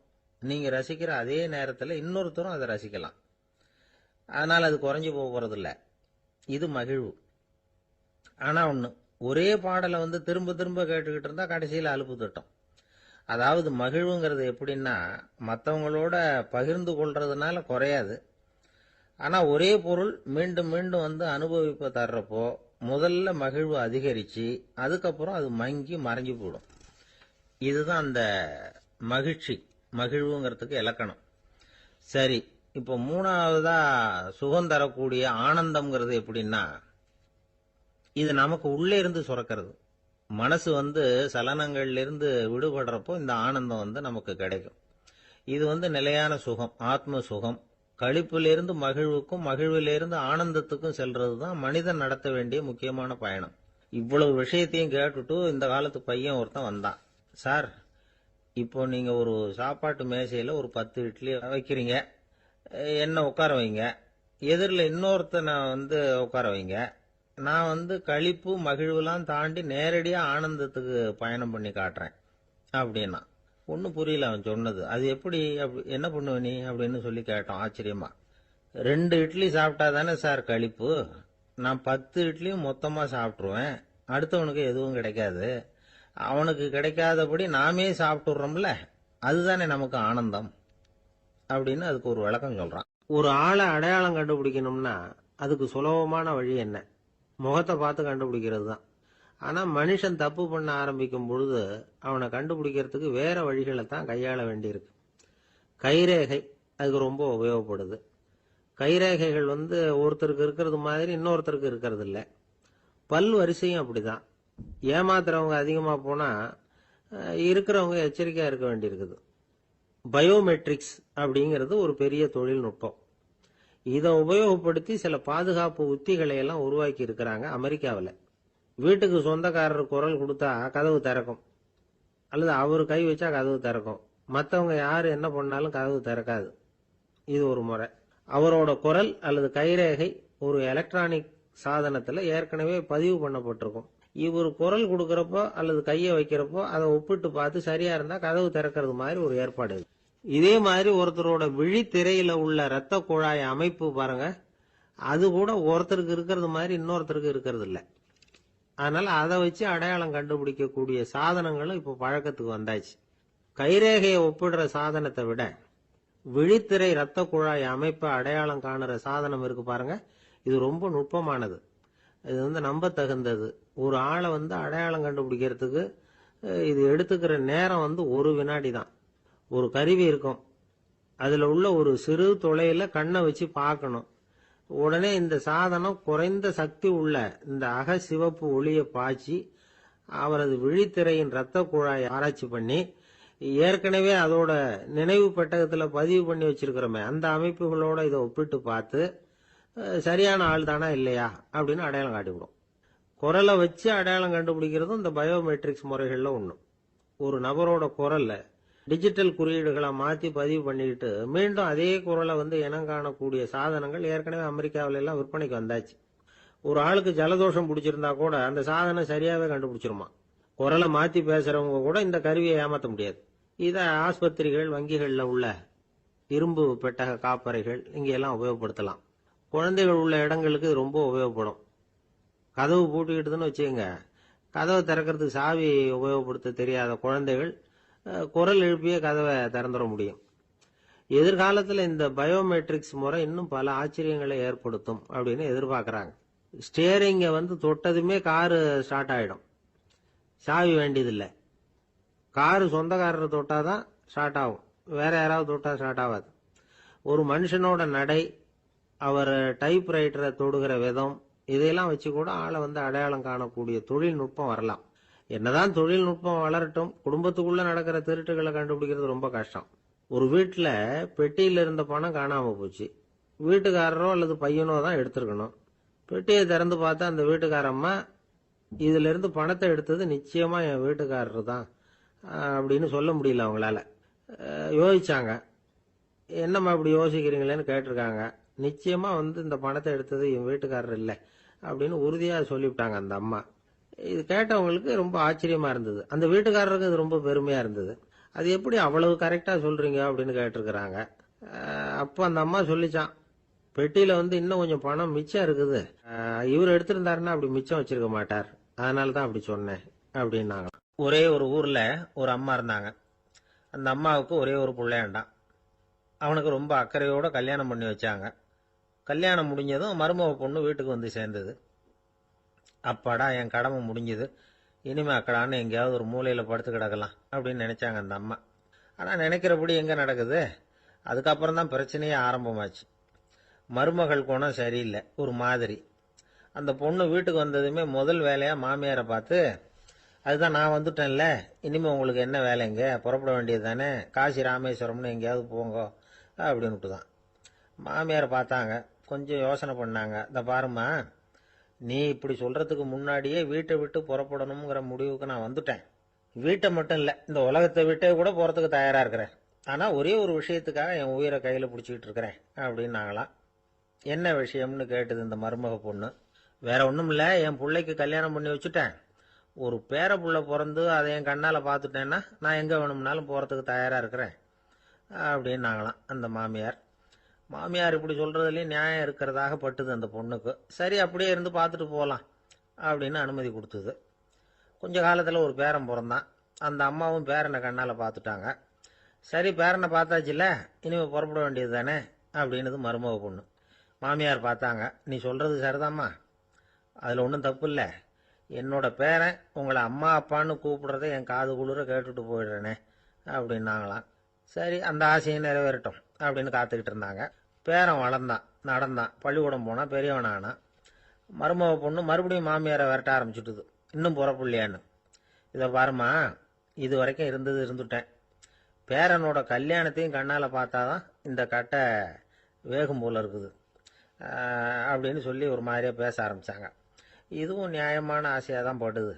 நீங்க ரசிக்கிற அதே நேரத்தில் இன்னொருத்தரும் அதை ரசிக்கலாம். அதனால அது குறைஞ்சு போறது இல்லை. இது மகிழ்வு. ஆனா ஒண்ணு, ஒரே பாடலை திரும்ப திரும்ப கேட்டுக்கிட்டு இருந்தா கடைசியில் அலுப்பு தட்டும். அதாவது மகிழ்வுங்கிறது எப்படின்னா, மற்றவங்களோட பகிர்ந்து கொள்றதுனால குறையாது. ஆனா ஒரே பொருள் மீண்டும் மீண்டும் அனுபவிப்ப தர்றப்போ முதல்ல மகிழ்வு அதிகரிச்சு அதுக்கப்புறம் அது மங்கி மறைஞ்சு போயிடும். இதுதான் அந்த மகிழ்வுங்கிறதுக்கு இலக்கணம். சரி, இப்போ 3வதா சுகம் தரக்கூடிய ஆனந்தம்ங்கிறது எப்படின்னா, இது நமக்கு உள்ளே இருந்து சுரக்கிறது. மனசு சலனங்கள்ல இருந்து விடுபடுறப்போ இந்த ஆனந்தம் நமக்கு கிடைக்கும். இது நிலையான சுகம், ஆத்ம சுகம். களிப்பிலிருந்து மகிழ்வுக்கும், மகிழ்விலிருந்து ஆனந்தத்துக்கும் செல்றது தான் மனிதன் நடத்த வேண்டிய முக்கியமான பயணம். இவ்வளவு விஷயத்தையும் கேட்டுட்டு இந்த காலத்து பையன் ஒருத்தன் வந்தான். சார், இப்போ நீங்க ஒரு சாப்பாட்டு மேசையில ஒரு 10 இட்லி வைக்கிறீங்க, என்ன உட்கார வைங்க, எதிரில் இன்னொருத்தனை உட்கார வைங்க. நான் களிப்பு மகிழ்வுலாம் தாண்டி நேரடியா ஆனந்தத்துக்கு பயணம் பண்ணி காட்டுறேன் அப்படின்னா. ஒன்றும் புரியல அவன் சொன்னது. அது எப்படி, என்ன பண்ணுவ நீ அப்படின்னு சொல்லி கேட்டோம் ஆச்சரியமா. 2 இட்லி சாப்பிட்டா தானே சார் களிப்பு, நான் 10 இட்லியும் மொத்தமா சாப்பிட்டுருவேன், அடுத்தவனுக்கு எதுவும் கிடைக்காது, அவனுக்கு கிடைக்காதபடி நாமே சாப்பிட்டுறோம்ல, அதுதானே நமக்கு ஆனந்தம் அப்படின்னு அதுக்கு ஒரு விளக்கம் சொல்றான். ஒரு ஆளை அடையாளம் கண்டுபிடிக்கணும்னா அதுக்கு சுலபமான வழி என்ன? முகத்தை பார்த்து கண்டுபிடிக்கிறது தான். ஆனா மனுஷன் தப்பு பண்ண ஆரம்பிக்கும் பொழுது அவனை கண்டுபிடிக்கிறதுக்கு வேற வழிகளை தான் கையாள வேண்டியிருக்கு. கைரேகை அதுக்கு ரொம்ப உபயோகப்படுது. கைரேகைகள் ஒருத்தருக்கு இருக்கிறது மாதிரி இன்னொருத்தருக்கு இருக்கிறது இல்லை. பல் வரிசையும் அப்படிதான். ஏமாத்துறவங்க அதிகமா போனா இருக்கிறவங்க எச்சரிக்கையா இருக்க வேண்டியிருக்குது. பயோமெட்ரிக்ஸ் அப்படிங்கிறது ஒரு பெரிய தொழில்நுட்பம். இதை உபயோகப்படுத்தி சில பாதுகாப்பு உத்திகளை எல்லாம் உருவாக்கி இருக்கிறாங்க அமெரிக்காவில். வீட்டுக்கு சொந்தக்காரர் குரல் கொடுத்தா கதவு திறக்கும், அல்லது அவர் கை வச்சா கதவு திறக்கும். மற்றவங்க யாரு என்ன பண்ணாலும் கதவு திறக்காது. இது ஒரு முறை. அவரோட குரல் அல்லது கைரேகை ஒரு எலக்ட்ரானிக் சாதனத்துல ஏற்கனவே பதிவு பண்ணப்பட்டிருக்கும். இவர் குரல் கொடுக்கறப்போ அல்லது கையை வைக்கிறப்போ அதை ஒப்பிட்டு பார்த்து சரியா இருந்தா கதவு திறக்கிறது மாதிரி ஒரு ஏற்பாடு. இதே மாதிரி ஒருத்தரோட விழித்திரையில உள்ள இரத்த குழாய் அமைப்பு பாருங்க, அது கூட ஒருத்தருக்கு இருக்கிறது மாதிரி இன்னொருத்தருக்கு இருக்கிறது இல்லை. அதனால அதை வச்சு அடையாளம் கண்டுபிடிக்கக்கூடிய சாதனங்களும் இப்ப பழக்கத்துக்கு வந்தாச்சு. கைரேகையை ஒப்பிடுற சாதனத்தை விட விழித்திரை இரத்த குழாய் அமைப்பை அடையாளம் காணுற சாதனம் இருக்கு பாருங்க, இது ரொம்ப நுட்பமானது. இது நம்ப தகுந்தது. ஒரு ஆளை அடையாளம் கண்டுபிடிக்கிறதுக்கு இது எடுத்துக்கிற நேரம் 1 வினாடி தான். ஒரு கருவி இருக்கும், அதுல உள்ள ஒரு சிறு துளையில கண்ணை வச்சு பார்க்கணும். உடனே இந்த சாதனம் குறைந்த சக்தி உள்ள இந்த அக சிவப்பு ஒளியை பாய்ச்சி அவரது விழித்திரையின் இரத்த குழாயை ஆராய்ச்சி பண்ணி ஏற்கனவே அதோட நினைவு பெட்டகத்துல பதிவு பண்ணி வச்சிருக்கிறோமே அந்த அமைப்புகளோட இதை ஒப்பிட்டு பார்த்து சரியான ஆள் தானா இல்லையா அப்படின்னு அடையாளம் காட்டிவிடும். குரலை வச்சு அடையாளம் கண்டுபிடிக்கிறதும் இந்த பயோமெட்ரிக்ஸ் முறைகள்ல ஒண்ணு. ஒரு நபரோட குரல்ல டிஜிட்டல் குறியீடுகளை மாத்தி பதிவு பண்ணிக்கிட்டு மீண்டும் அதே குரலை இனம் காணக்கூடிய சாதனங்கள் ஏற்கனவே அமெரிக்காவில எல்லாம் விற்பனைக்கு வந்தாச்சு. ஒரு ஆளுக்கு ஜலதோஷம் பிடிச்சிருந்தா கூட அந்த சாதனம் சரியாவே கண்டுபிடிச்சிருமா. குரலை மாத்தி பேசுறவங்க கூட இந்த கருவியை ஏமாத்த முடியாது. இத ஆஸ்பத்திரிகள், வங்கிகள்ல உள்ள இரும்பு பெட்டக காப்பறைகள் இங்க எல்லாம் உபயோகப்படுத்தலாம். குழந்தைகள் உள்ள இடங்களுக்கு இது ரொம்ப உபயோகப்படும். கதவு பூட்டிக்கிட்டுதுன்னு வச்சுக்கோங்க, கதவை திறக்கிறதுக்கு சாவி உபயோகப்படுத்த தெரியாத குழந்தைகள் குரல் எழுப்பிய கதவை திறந்துட முடியும். எதிர்காலத்தில் இந்த பயோமெட்ரிக்ஸ் முறை இன்னும் பல ஆச்சரியங்களை ஏற்படுத்தும் அப்படின்னு எதிர்பார்க்கறாங்க. ஸ்டியரிங்க தொட்டதுமே காரு ஸ்டார்ட் ஆயிடும், சாவி வேண்டியதில்லை. காரு சொந்தக்காரர் தொட்டாதான் ஸ்டார்ட் ஆகும், வேற யாராவது தொட்டா ஸ்டார்ட் ஆகாது. ஒரு மனுஷனோட நடை, அவர் டைப்ரைட்டரை தொடுகிற விதம், இதையெல்லாம் வச்சு கூட ஆளை அடையாளம் காணக்கூடிய தொழில்நுட்பம் வரலாம். என்னதான் தொழில்நுட்பம் வளரட்டும், குடும்பத்துக்குள்ள நடக்கிற திருட்டுகளை கண்டுபிடிக்கிறது ரொம்ப கஷ்டம். ஒரு வீட்டுல பெட்டியில இருந்த பணம் காணாம போச்சு, வீட்டுக்காரரோ அல்லது பையனோ தான் எடுத்திருக்கணும். பெட்டியை திறந்து பார்த்தா அந்த வீட்டுக்காரம்மா இதுல இருந்து பணத்தை எடுத்தது நிச்சயமா என் வீட்டுக்காரர் தான் அப்படின்னு சொல்ல முடியல அவங்களால. யோசிச்சாங்க. என்னம்மா இப்படி யோசிக்கிறீங்களேன்னு கேட்டிருக்காங்க. நிச்சயமா இந்த பணத்தை எடுத்தது என் வீட்டுக்காரர் இல்லை அப்படின்னு உறுதியா சொல்லிவிட்டாங்க அந்த அம்மா. இது கேட்டவங்களுக்கு ரொம்ப ஆச்சரியமா இருந்தது. அந்த வீட்டுக்காரருக்கு இது ரொம்ப பெருமையா இருந்தது. அது எப்படி அவ்வளவு கரெக்டா சொல்றீங்க அப்படின்னு கேட்டிருக்கிறாங்க. அப்ப அந்த அம்மா சொல்லிச்சான், பெட்டியில இன்னும் கொஞ்சம் பணம் மிச்சம் இருக்குது, இவர் எடுத்திருந்தாருன்னா அப்படி மிச்சம் வச்சிருக்க மாட்டார், அதனாலதான் அப்படி சொன்னேன் அப்படின்னாங்க. ஒரே ஒரு ஊர்ல ஒரு அம்மா இருந்தாங்க. அந்த அம்மாவுக்கு ஒரே ஒரு பிள்ளையாண்டான். அவனுக்கு ரொம்ப அக்கறையோட கல்யாணம் பண்ணி வச்சாங்க. கல்யாணம் முடிஞ்சதும் மருமக பொண்ணு வீட்டுக்கு சேர்ந்தது. அப்பாடா, என் கடமை முடிஞ்சது, இனிமே அக்கடான்னு எங்கேயாவது ஒரு மூலையில படுத்து கிடக்கலாம் அப்படின்னு நினைச்சாங்க அந்த அம்மா. ஆனா நினைக்கிறபடி எங்க நடக்குது? அதுக்கப்புறம் தான் பிரச்சனையே ஆரம்பமாச்சு. மருமகள் குணம் சரியில்லை, ஒரு மாதிரி. அந்த பொண்ணு வீட்டுக்கு வந்ததுமே முதல் வேலையா மாமியாரை பார்த்து, அதுதான் நான் வந்துட்டேன்ல, இனிமே உங்களுக்கு என்ன வேலைங்க, புறப்பட வேண்டியது தானே, காசி ராமேஸ்வரம்னு எங்கேயாவது போங்க அப்படின்னுட்டு தான். மாமியாரை பார்த்தாங்க, கொஞ்சம் யோசனை பண்ணாங்க. இந்த பாருமா, நீ இப்படி சொல்றதுக்கு முன்னாடியே வீட்டை விட்டு புறப்படணுங்கிற முடிவுக்கு நான் வந்துட்டேன். வீட்டை மட்டும் இல்ல, இந்த உலகத்தை விட்டே கூட போறதுக்கு தயாரா இருக்கிறேன். ஆனா ஒரே ஒரு விஷயத்துக்காக என் உயிரை கையில பிடிச்சிக்கிட்டு இருக்கிறேன் அப்படின்னாங்களாம். என்ன விஷயம்னு கேட்டது இந்த மருமக பொண்ணு. வேற ஒண்ணும் இல்ல, என் பிள்ளைக்கு கல்யாணம் பண்ணி வச்சுட்டேன். ஒரு பேர புள்ள பிறந்து அதை என் கண்ணால பார்த்துட்டேன்னா நான் எங்க வேணும்னாலும் போறதுக்கு தயாரா இருக்கிறேன் அப்படின்னாங்களாம் அந்த மாமியார். மாமியார் இப்படி சொல்றதுலயும் நியாயம் இருக்கிறதாக பட்டுது அந்த பொண்ணுக்கு. சரி, அப்படியே இருந்து பார்த்துட்டு போகலாம் அப்படின்னு அனுமதி கொடுத்தது. கொஞ்ச காலத்துல ஒரு பேரன் பிறந்தான். அந்த அம்மாவும் பேரனை கண்ணால பார்த்துட்டாங்க. சரி, பேரனை பார்த்தாச்சுல்ல, இனிமே புறப்பட வேண்டியது தானே அப்படின்னது மருமக பொண்ணு. மாமியார் பார்த்தாங்க. நீ சொல்றது சரிதாம்மா, அதுல ஒன்றும் தப்பு இல்லை. என்னோட பேரன் உங்களை அம்மா அப்பான்னு கூப்பிடுறத என் காது குளிர கேட்டுட்டு போயிடுறேனே அப்படின்னாங்களாம். சரி, அந்த ஆசையும் நிறைவேறட்டும் அப்படின்னு காத்துக்கிட்டு இருந்தாங்க. பேரன் வளர்ந்தான், நடந்தான், பள்ளிக்கூடம் போனா, பெரியவனானான். மருமக பொண்ணு மறுபடியும் மாமியாரை விரட்ட ஆரம்பிச்சுட்டுது. இன்னும் புறப்படலையான்னு. இதை பாருமா, இது வரைக்கும் இருந்துட்டேன். பேரனோட கல்யாணத்தையும் கண்ணால பார்த்தாதான் இந்த கட்டை வேகும் போல இருக்குது அப்படின்னு சொல்லி ஒரு மாதிரியா பேச ஆரம்பிச்சாங்க. இதுவும் நியாயமான ஆசையாக தான் படுது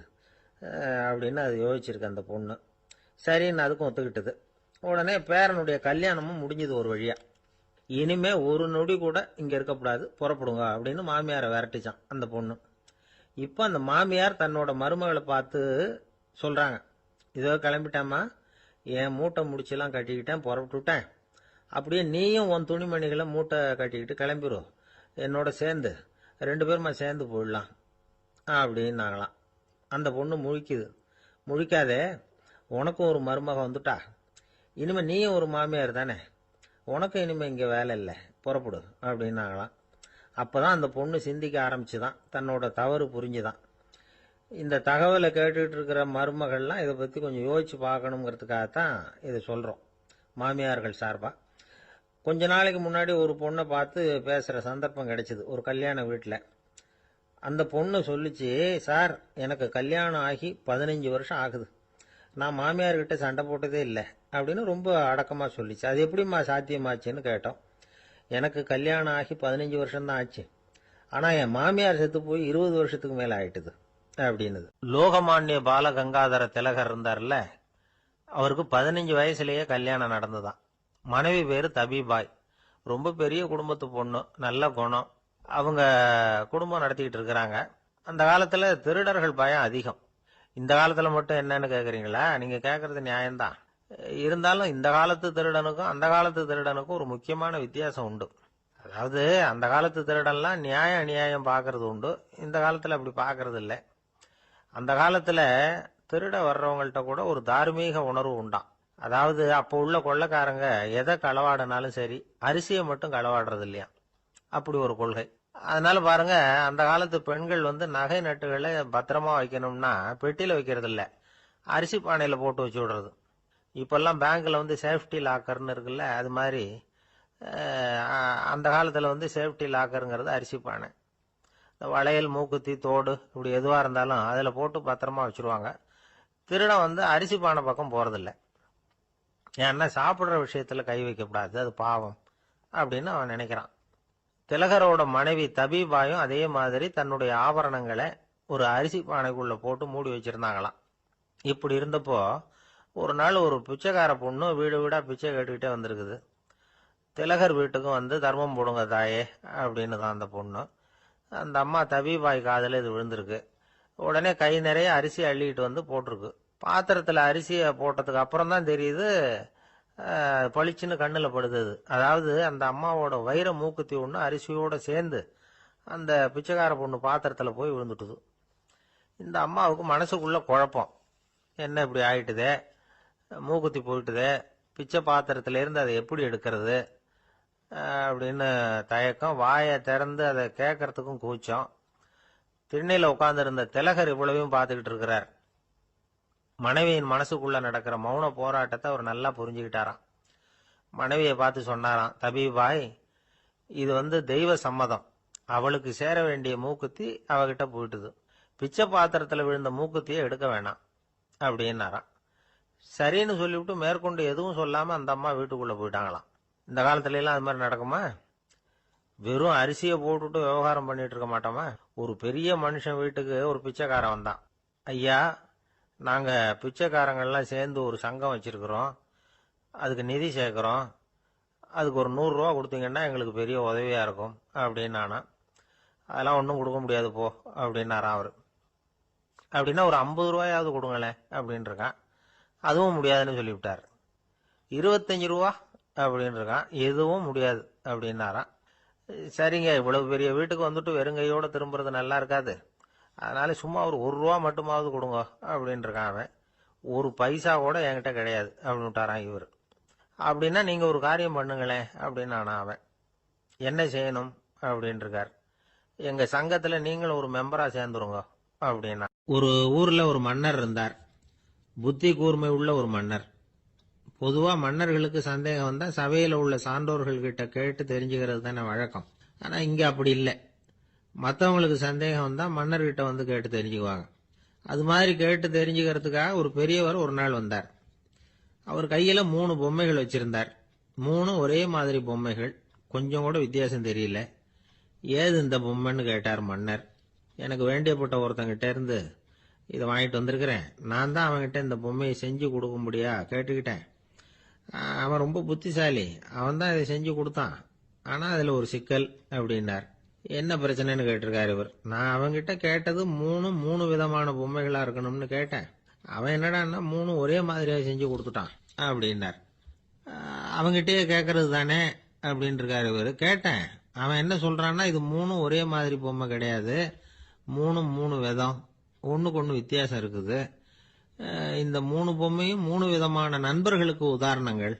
அப்படின்னு அது யோசிச்சிருக்கு அந்த பொண்ணு. சரின்னு அதுக்கும் ஒத்துக்கிட்டது. உடனே பேரனுடைய கல்யாணமும் முடிஞ்சது ஒரு வழியா. இனிமே ஒரு நொடி கூட இங்க இருக்கக்கூடாது, புறப்படுங்க அப்படின்னு மாமியாரை விரட்டிச்சான் அந்த பொண்ணு. இப்ப அந்த மாமியார் தன்னோட மருமகளை பார்த்து சொல்றாங்க, இதோ கிளம்பிட்டேம்மா, என் மூட்டை முடிச்செல்லாம் கட்டிக்கிட்டேன், புறப்பட்டுட்டேன். அப்படியே நீயும் உன் துணிமணிகளை மூட்டை கட்டிக்கிட்டு கிளம்பிடும் என்னோட சேர்ந்து, 2 பேருமா சேர்ந்து போயிடலாம் அப்படின்னாங்களாம். அந்த பொண்ணு முழிக்குது. முழிக்காதே, உனக்கும் ஒரு மருமக வந்துட்டா, இனிமே நீயும் ஒரு மாமியார் தானே, உனக்கும் இனிமே இங்க வேலை இல்லை, புறப்படு அப்படின்னாங்களாம். அப்பதான் அந்த பொண்ணு சிந்திக்க ஆரம்பிச்சுதான், தன்னோட தவறு புரிஞ்சுதான். இந்த தகவலை கேட்டுட்டு இருக்கிற மருமகள்லாம் இதை பத்தி கொஞ்சம் யோசிச்சு பார்க்கணுங்கிறதுக்காகத்தான் இதை சொல்றோம் மாமியார்கள் சார்பா. கொஞ்ச நாளைக்கு முன்னாடி ஒரு பொண்ணை பார்த்து பேசுற சந்தர்ப்பம் கிடைச்சது ஒரு கல்யாண வீட்டில். அந்த பொண்ணு சொல்லிச்சு, சார் எனக்கு கல்யாணம் ஆகி 15 வருஷம் ஆகுது, நான் மாமியார்கிட்ட சண்டை போட்டதே இல்லை அப்படின்னு ரொம்ப அடக்கமாக சொல்லிச்சு. அது எப்படிம்மா சாத்தியமாச்சுன்னு கேட்டோம். எனக்கு கல்யாணம் ஆகி 15 வருஷம்தான் ஆச்சு, ஆனால் என் மாமியார் செத்து போய் 20 வருஷத்துக்கு மேலே ஆயிட்டுது அப்படின்னுது. லோகமானிய பாலகங்காதர திலகர் இருந்தார்ல, அவருக்கு 15 வயசுலேயே கல்யாணம் நடந்துதான். மனைவி பேரு தபிபாய். ரொம்ப பெரிய குடும்பத்து பொண்ணு, நல்ல குணம். அவங்க குடும்பம் நடத்திக்கிட்டு இருக்கிறாங்க. அந்த காலத்துல திருடர்கள் பயம் அதிகம். இந்த காலத்துல மட்டும் என்னன்னு கேக்குறீங்களா? நீங்க கேக்குறது நியாயம்தான். இருந்தாலும் இந்த காலத்து திருடனுக்கும் அந்த காலத்து திருடனுக்கும் ஒரு முக்கியமான வித்தியாசம் உண்டு. அதாவது அந்த காலத்து திருடன்லாம் நியாயம் அநியாயம் பாக்குறது உண்டு, இந்த காலத்துல அப்படி பாக்குறது இல்லை. அந்த காலத்துல திருட வர்றவங்கள்ட்ட கூட ஒரு தார்மீக உணர்வு உண்டாம். அதாவது அப்போ உள்ள கொள்ளைக்காரங்க எதை களவாடினாலும் சரி, அரிசியை மட்டும் களவாடுறது இல்லையா, அப்படி ஒரு கொள்கை. அதனால பாருங்க, அந்த காலத்து பெண்கள் நகை நட்டுகளை பத்திரமா வைக்கணும்னா பெட்டியில வைக்கிறது இல்ல, அரிசி பானையில போட்டு வச்சு விடுறது. இப்பெல்லாம் பேங்க்ல சேஃப்டி லாக்கர்னு இருக்குல்ல, அது மாதிரி அந்த காலத்துல சேஃப்டி லாக்கருங்கிறது அரிசி பானை. வளையல், மூக்குத்தி, தோடு இப்படி எதுவா இருந்தாலும் அதுல போட்டு பத்திரமா வச்சிருவாங்க. திருடன் அரிசி பானை பக்கம் போறதில்ல. ஏன்னா சாப்பிடுற விஷயத்துல கை வைக்கக்கூடாது, அது பாவம் அப்படின்னு அவன் நினைக்கிறான். திலகரோட மனைவி தபீபாயும் அதே மாதிரி தன்னுடைய ஆபரணங்களை ஒரு அரிசி பானைக்குள்ள போட்டு மூடி வச்சிருந்தாங்களாம். இப்படி இருந்தப்போ ஒரு நாள் ஒரு பிச்சைக்கார பொண்ணு வீடு வீடா பிச்சை கேட்டுக்கிட்டே வந்திருக்குது. திலகர் வீட்டுக்கும் தர்மம் போடுங்க தாயே அப்படின்னு தான் அந்த பொண்ணு. அந்த அம்மா தபீபாய் காதுல இது விழுந்திருக்கு. உடனே கை நிறைய அரிசி அள்ளிட்டு போட்டிருக்கு. பாத்திரத்துல அரிசியை போட்டதுக்கு அப்புறம் தான் தெரியுது, பளிச்சுன்னு கண்ணுல படுது. அதாவது அந்த அம்மாவோட வைர மூக்குத்தி ஒண்ணு அரிசியோட சேர்ந்து அந்த பிச்சைக்கார பொண்ணு பாத்திரத்துல போய் விழுந்துட்டுது. இந்த அம்மாவுக்கு மனசுக்குள்ள குழப்பம், என்ன இப்படி ஆயிட்டுதே, மூக்குத்தி போயிட்டுதே, பிச்சை பாத்திரத்துல இருந்து அதை எப்படி எடுக்கிறது அப்படின்னு தயக்கம். வாயை திறந்து அதை கேட்கறதுக்கும் கூச்சம். திண்ணையில உட்கார்ந்து இருந்த திலகர் இவ்வளவையும் பார்த்துக்கிட்டு இருக்கிறார். மனைவியின் மனசுக்குள்ள நடக்கிற மௌன போராட்டத்தை அவர் நல்லா புரிஞ்சுக்கிட்டாராம். மனைவியை பார்த்து சொன்னாராம், தபீபாய், இது தெய்வ சம்மதம், அவளுக்கு சேர வேண்டிய மூக்குத்தி அவகிட்ட போயிட்டுது, பிச்சை பாத்திரத்துல விழுந்த மூக்குத்தியை எடுக்க வேணாம் அப்படின்னாராம். சரின்னு சொல்லிவிட்டு மேற்கொண்டு எதுவும் சொல்லாம அந்த அம்மா வீட்டுக்குள்ள போயிட்டாங்களாம். இந்த காலத்துல எல்லாம் அது மாதிரி நடக்குமா? வெறும் அரிசியை போட்டுட்டு விவகாரம் பண்ணிட்டு இருக்க மாட்டோமா? ஒரு பெரிய மனுஷன் வீட்டுக்கு ஒரு பிச்சைக்காரன் வந்தான். ஐயா, நாங்க பிச்சைக்காரங்கள்லாம் சேர்ந்து ஒரு சங்கம் வச்சிருக்கிறோம், அதுக்கு நிதி சேர்க்குறோம், அதுக்கு ஒரு 100 ரூபா கொடுத்தீங்கன்னா எங்களுக்கு பெரிய உதவியா இருக்கும் அப்படின்னானா. அதெல்லாம் ஒன்றும் கொடுக்க முடியாது போ அப்படின்னாராம் அவர். அப்படின்னா ஒரு 50 ரூபாயாவது கொடுங்களேன் அப்படின்னு இருக்கான். அதுவும் முடியாதுன்னு சொல்லிவிட்டார். 25 ரூபா அப்படின்னு இருக்கான். எதுவும் முடியாது அப்படின்னாராம். சரிங்க, இவ்வளவு பெரிய வீட்டுக்கு வந்துட்டு வெறுங்கையோட திரும்புறது நல்லா இருக்காது, அதனால சும்மா ஒரு 1 ரூபா மட்டுமாவது கொடுங்க அப்படின்னு இருக்கான் அவன். ஒரு பைசா கூட என்கிட்ட கிடையாது அப்படின்னு விட்டாரான் இவர். அப்படின்னா நீங்க ஒரு காரியம் பண்ணுங்களேன் அப்படின்னானா அவன். என்ன செய்யணும் அப்படின்னு இருக்கார். எங்க சங்கத்துல நீங்களும் ஒரு மெம்பரா சேர்ந்துருங்க அப்படின்னா. ஒரு ஊர்ல ஒரு மன்னர் இருந்தார். புத்தி கூர்மை உள்ள ஒரு மன்னர். பொதுவா மன்னர்களுக்கு சந்தேகம் வந்தா சபையில உள்ள சான்றோர்கள் கிட்ட கேட்டு தெரிஞ்சுக்கிறது தானே வழக்கம். ஆனா இங்க அப்படி இல்லை. மற்றவங்களுக்கு சந்தேகம் வந்தா மன்னர்கிட்ட வந்து கேட்டு தெரிஞ்சுக்குவாங்க. அது மாதிரி கேட்டு தெரிஞ்சுக்கிறதுக்காக ஒரு பெரியவர் ஒரு நாள் வந்தார். அவர் கையில 3 பொம்மைகள் வச்சிருந்தார். 3 ஒரே மாதிரி பொம்மைகள், கொஞ்சம் கூட வித்தியாசம் தெரியல. ஏது இந்த பொம்மைன்னு கேட்டார் மன்னர். எனக்கு வேண்டியப்பட்ட ஒருத்தங்கிட்ட இருந்து இதை வாங்கிட்டு வந்திருக்கிறேன். நான் தான் அவன்கிட்ட இந்த பொம்மையை செஞ்சு கொடுக்க முடியா கேட்டுக்கிட்டேன். அவன் ரொம்ப புத்திசாலி, அவன் தான் இதை செஞ்சு கொடுத்தான். ஆனா அதுல ஒரு சிக்கல் அப்படின்னார். என்ன பிரச்சனைன்னு கேட்டிருக்காரு இவர். நான் அவன்கிட்ட கேட்டது 3 விதமான பொம்மைகளா இருக்கணும்னு கேட்டேன். அவன் என்னடான்னா 3 ஒரே மாதிரியா செஞ்சு கொடுத்துட்டான் அப்படின்னார். அவங்கிட்டயே கேட்கறது தானே அப்படின்னு இருக்காரு இவர். கேட்டேன், அவன் என்ன சொல்றான்னா இது 3 ஒரே மாதிரி பொம்மை கிடையாது, 3 விதம், ஒண்ணுக்கு ஒண்ணு வித்தியாசம் இருக்குது. இந்த 3 பொம்மையும் 3 விதமான நண்பர்களுக்கு உதாரணங்கள்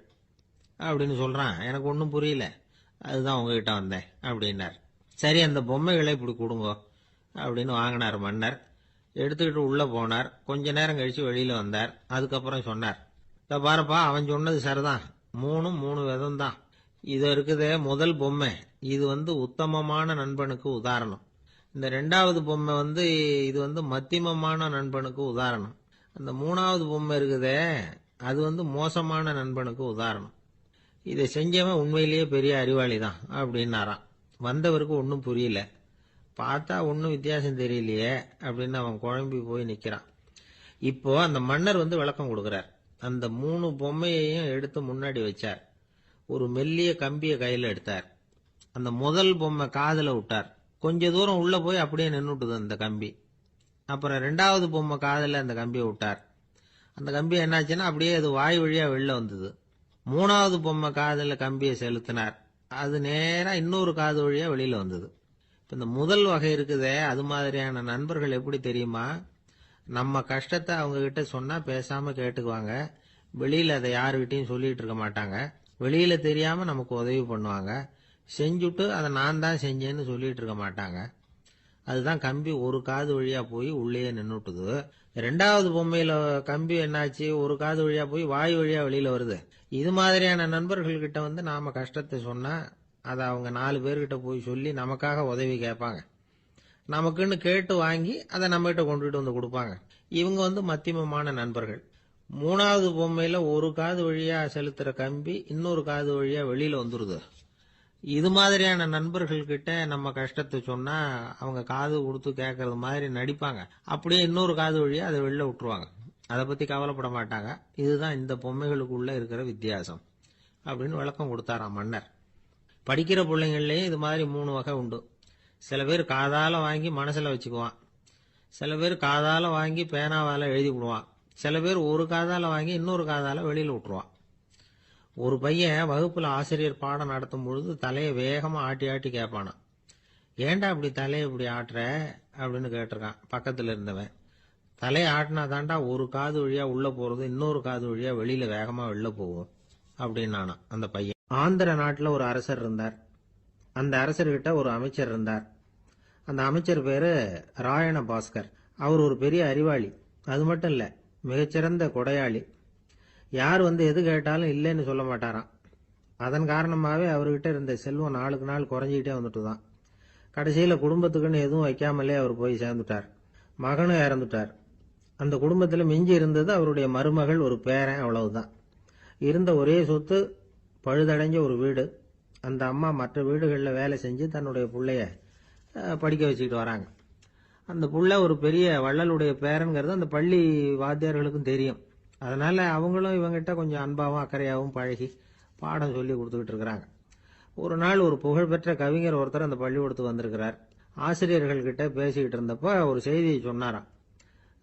அப்படின்னு சொல்றான். எனக்கு ஒன்றும் புரியல, அதுதான் உங்ககிட்ட வந்தேன் அப்படின்னார். சரி, அந்த பொம்மைகளை இப்படி கொடுங்க அப்படின்னு வாங்கினார் மன்னர். எடுத்துக்கிட்டு உள்ள போனார். கொஞ்ச நேரம் கழிச்சு வெளியில வந்தார். அதுக்கப்புறம் சொன்னார், இத பாருப்பா, அவன் சொன்னது சரிதான், 3 விதம் தான். இது இருக்குதே முதல் பொம்மை, இது உத்தமமான நண்பனுக்கு உதாரணம். இந்த 2வது பொம்மை இது மத்தியமமான நண்பனுக்கு உதாரணம். அந்த 3வது பொம்மை இருக்குதே அது மோசமான நண்பனுக்கு உதாரணம். இதை செஞ்சவன் உண்மையிலேயே பெரிய அறிவாளி தான் அப்படின்னாராம். வந்தவருக்கு ஒன்றும் புரியல. பார்த்தா ஒன்றும் வித்தியாசம் தெரியலையே அப்படின்னு அவன் குழம்பி போய் நிக்கிறான். இப்போ அந்த மன்னர் விளக்கம் கொடுக்கிறார். அந்த 3 பொம்மையையும் எடுத்து முன்னாடி வச்சார். ஒரு மெல்லிய கம்பிய கையில எடுத்தார். அந்த முதல் பொம்மை காதுல விட்டார். கொஞ்ச தூரம் உள்ள போய் அப்படியே நின்னுட்டுது அந்த கம்பி. அப்புறம் 2வது பொம்மை காதுல அந்த கம்பியை விட்டார். அந்த கம்பி என்னாச்சுன்னா அப்படியே அது வாய் வழியா வெளில வந்தது. 3வது பொம்மை காதுல கம்பியை செலுத்தினார். அது நேரா இன்னொரு காது வழியா வெளியில வந்தது. இப்ப இந்த முதல் வகை இருக்குதே, அது மாதிரியான நண்பர்கள் எப்படி தெரியுமா? நம்ம கஷ்டத்தை அவங்க கிட்ட சொன்னா பேசாம கேட்டுக்குவாங்க. வெளியில அதை யாருகிட்டையும் சொல்லிட்டு இருக்க மாட்டாங்க. வெளியில தெரியாம நமக்கு உதவி பண்ணுவாங்க. செஞ்சுட்டு அதை நான் தான் செஞ்சேன்னு சொல்லிட்டு இருக்க மாட்டாங்க. அதுதான் கம்பி ஒரு காது வழியா போய் உள்ளே நின்னுட்டுது. 2வது பொம்மையில கம்பி என்னாச்சு, ஒரு காது வழியா போய் வாய் வழியா வெளியில வருது. இது மாதிரியான நண்பர்கள் கிட்ட நாம கஷ்டத்தை சொன்னா அதை அவங்க 4 பேர்கிட்ட போய் சொல்லி நமக்காக உதவி கேட்பாங்க. நமக்குன்னு கேட்டு வாங்கி அதை நம்ம கிட்ட கொண்டுட்டு வந்து கொடுப்பாங்க. இவங்க மத்தியமமான நண்பர்கள். 3வது பொம்மையில ஒரு காது வழியா செலுத்துற கம்பி இன்னொரு காது வழியா வெளியில வந்துருது. இது மாதிரியான நண்பர்கள் கிட்ட நம்ம கஷ்டத்தை சொன்னா அவங்க காது கொடுத்து கேட்கறது மாதிரி நடிப்பாங்க. அப்படியே இன்னொரு காது வழியா அதை வெளில விட்டுருவாங்க. அதை பத்தி கவலைப்பட மாட்டாங்க. இதுதான் இந்த பொம்மைகளுக்குள்ள இருக்கிற வித்தியாசம் அப்படின்னு விளக்கம் கொடுத்தாராம் மன்னர். படிக்கிற பிள்ளைங்கள்லயும் இது மாதிரி 3 வகை உண்டு. சில பேர் காதால வாங்கி மனசுல வச்சுக்குவான். சில பேர் காதால வாங்கி பேனாவால எழுதி விடுவான். சில பேர் ஒரு காதால வாங்கி இன்னொரு காதால வெளியில விட்டுருவான். ஒரு பையன் வகுப்புல ஆசிரியர் பாடம் நடத்தும் பொழுது தலையை வேகமா ஆட்டி ஆட்டி கேட்பானா. ஏன்டா இப்படி தலையை இப்படி ஆட்டுற அப்படின்னு கேட்டிருக்கான் பக்கத்துல இருந்தவன். தலையை ஆட்டினா தாண்டா ஒரு காது வழியா உள்ள போறது இன்னொரு காது வழியா வெளியில வேகமா வெளில போகும் அப்படின்னானா அந்த பையன். ஆந்திர நாட்டுல ஒரு அரசர் இருந்தார். அந்த அரசர்கிட்ட ஒரு அமைச்சர் இருந்தார். அந்த அமைச்சர் பேரு ராயண பாஸ்கர். அவர் ஒரு பெரிய அறிவாளி. அது மட்டும் இல்ல, மிகச்சிறந்த கொடையாளி. யார் எது கேட்டாலும் இல்லைன்னு சொல்ல மாட்டாராம். அதன் காரணமாவே அவர்கிட்ட இருந்த செல்வம் நாளுக்கு நாள் குறைஞ்சிக்கிட்டே வந்துட்டுதான். கடைசியில குடும்பத்துக்குன்னு எதுவும் வைக்காமலே அவர் போய் சேர்ந்துட்டார். மகனும் இறந்துட்டார். அந்த குடும்பத்துல மிஞ்சி இருந்தது அவருடைய மருமகள், ஒரு பேரன், அவ்வளவுதான். இருந்த ஒரே சொத்து பழுதடைஞ்ச ஒரு வீடு. அந்த அம்மா மற்ற வீடுகளில் வேலை செஞ்சு தன்னுடைய பிள்ளைய படிக்க வச்சுக்கிட்டு வராங்க. அந்த புள்ள ஒரு பெரிய வள்ளலுடைய பேரன்கிறது அந்த பள்ளி வாத்தியார்களுக்கும் தெரியும். அதனால அவங்களும் இவங்கிட்ட கொஞ்சம் அன்பாவும் அக்கறையாகவும் பழகி பாடம் சொல்லி கொடுத்துக்கிட்டு இருக்கிறாங்க. ஒரு நாள் ஒரு புகழ்பெற்ற கவிஞர் ஒருத்தர் அந்த பள்ளிக்கூடத்துக்கு வந்திருக்கிறார். ஆசிரியர்கள் கிட்ட பேசிக்கிட்டு இருந்தப்ப ஒரு செய்தியை சொன்னாராம்.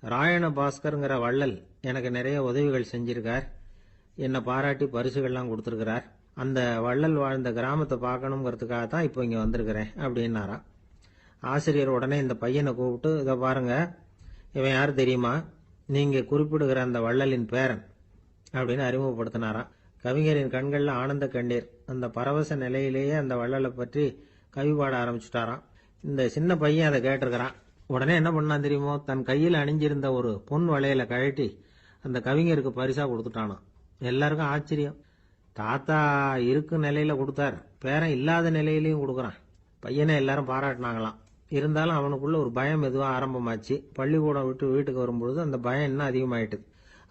ராயண பாஸ்கர்ங்கிற வள்ளல் எனக்கு நிறைய உதவிகள் செஞ்சிருக்கார், என்னை பாராட்டி பரிசுகள்லாம் கொடுத்துருக்கிறார். அந்த வள்ளல் வாழ்ந்த கிராமத்தை பார்க்கணுங்கிறதுக்காக தான் இப்போ இங்கே வந்திருக்கிறேன் அப்படின்னாராம். ஆசிரியர் உடனே இந்த பையனை கூப்பிட்டு, இதை பாருங்க, இவன் யாரு தெரியுமா, நீங்க குறிப்பிடுகிற அந்த வள்ளலின் பேரன் அப்படின்னு அறிமுகப்படுத்தினாராம். கவிஞரின் கண்கள்ல ஆனந்த கண்ணீர். அந்த பரவச நிலையிலேயே அந்த வள்ளலை பற்றி கவி பாட ஆரம்பிச்சுட்டாராம். இந்த சின்ன பையன் அதை கேட்டிருக்கிறான். உடனே என்ன பண்ணான் தெரியுமோ, தன் கையில் அணிஞ்சிருந்த ஒரு பொன் வளையலை கழட்டி அந்த கவிஞருக்கு பரிசா கொடுத்துட்டானாம். எல்லாருக்கும் ஆச்சரியம். தாத்தா இருக்கும் நிலையில கொடுத்தார், பேரன் இல்லாத நிலையிலையும் கொடுக்குறான். பையனை எல்லாரும் பாராட்டினாங்களாம். இருந்தாலும் அவனுக்குள்ள ஒரு பயம் எதுவும் ஆரம்பமாச்சு. பள்ளிக்கூடம் விட்டு வீட்டுக்கு வரும்பொழுது அந்த பயம் இன்னும் அதிகமாயிட்டுது.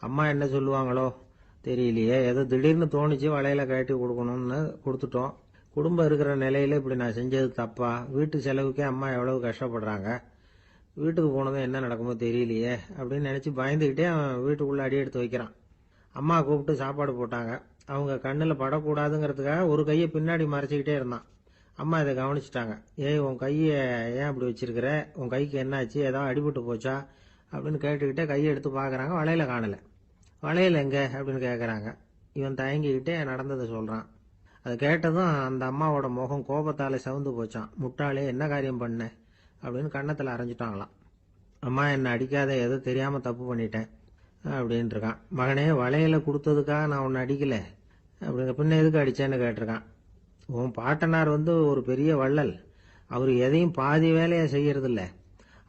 அம்மா என்ன சொல்லுவாங்களோ தெரியலையே, ஏதோ திடீர்னு தோணிச்சு வளையல கழட்டி கொடுக்கணும்னு கொடுத்துட்டோம். குடும்பம் இருக்கிற நிலையில இப்படி நான் செஞ்சது தப்பா, வீட்டு செலவுக்கே அம்மா எவ்வளவு கஷ்டப்படுறாங்க, வீட்டுக்கு போனதும் என்ன நடக்குமோ தெரியலையே அப்படின்னு நினைச்சு பயந்துகிட்டே அவன் வீட்டுக்குள்ள அடி எடுத்து வைக்கிறான். அம்மா கூப்பிட்டு சாப்பாடு போட்டாங்க. அவங்க கண்ணுல படக்கூடாதுங்கிறதுக்காக ஒரு கையை பின்னாடி மறைச்சிக்கிட்டே இருந்தான். அம்மா இதை கவனிச்சுட்டாங்க. ஏய், உன் கையை ஏன் அப்படி வச்சிருக்கிற, உன் கைக்கு என்னாச்சு, ஏதாவது அடிபட்டு போச்சா அப்படின்னு கேட்டுக்கிட்டே கையை எடுத்து பார்க்கறாங்க. வளையல காணல. வளையல் எங்க அப்படின்னு கேட்கறாங்க. இவன் தயங்கிக்கிட்டே நடந்ததை சொல்றான். அதை கேட்டதும் அந்த அம்மாவோட முகம் கோபத்தால சவுந்து போச்சான். முட்டாளே, என்ன காரியம் பண்ண அப்படின்னு கன்னத்துல அரைஞ்சிட்டாங்களாம். அம்மா, என்னை அடிக்காத, ஏதோ தெரியாம தப்பு பண்ணிட்டேன் அப்படின்னு இருக்கான். மகனே, வளையல கொடுத்ததுக்காக நான் உன்னை அடிக்கல அப்படிங்க, பின்ன எதுக்கு அடிச்சேன்னு கேட்டிருக்கான். உன் பாட்டனார் ஒரு பெரிய வள்ளல், அவரு எதையும் பாதி வேலையை செய்யறது இல்ல,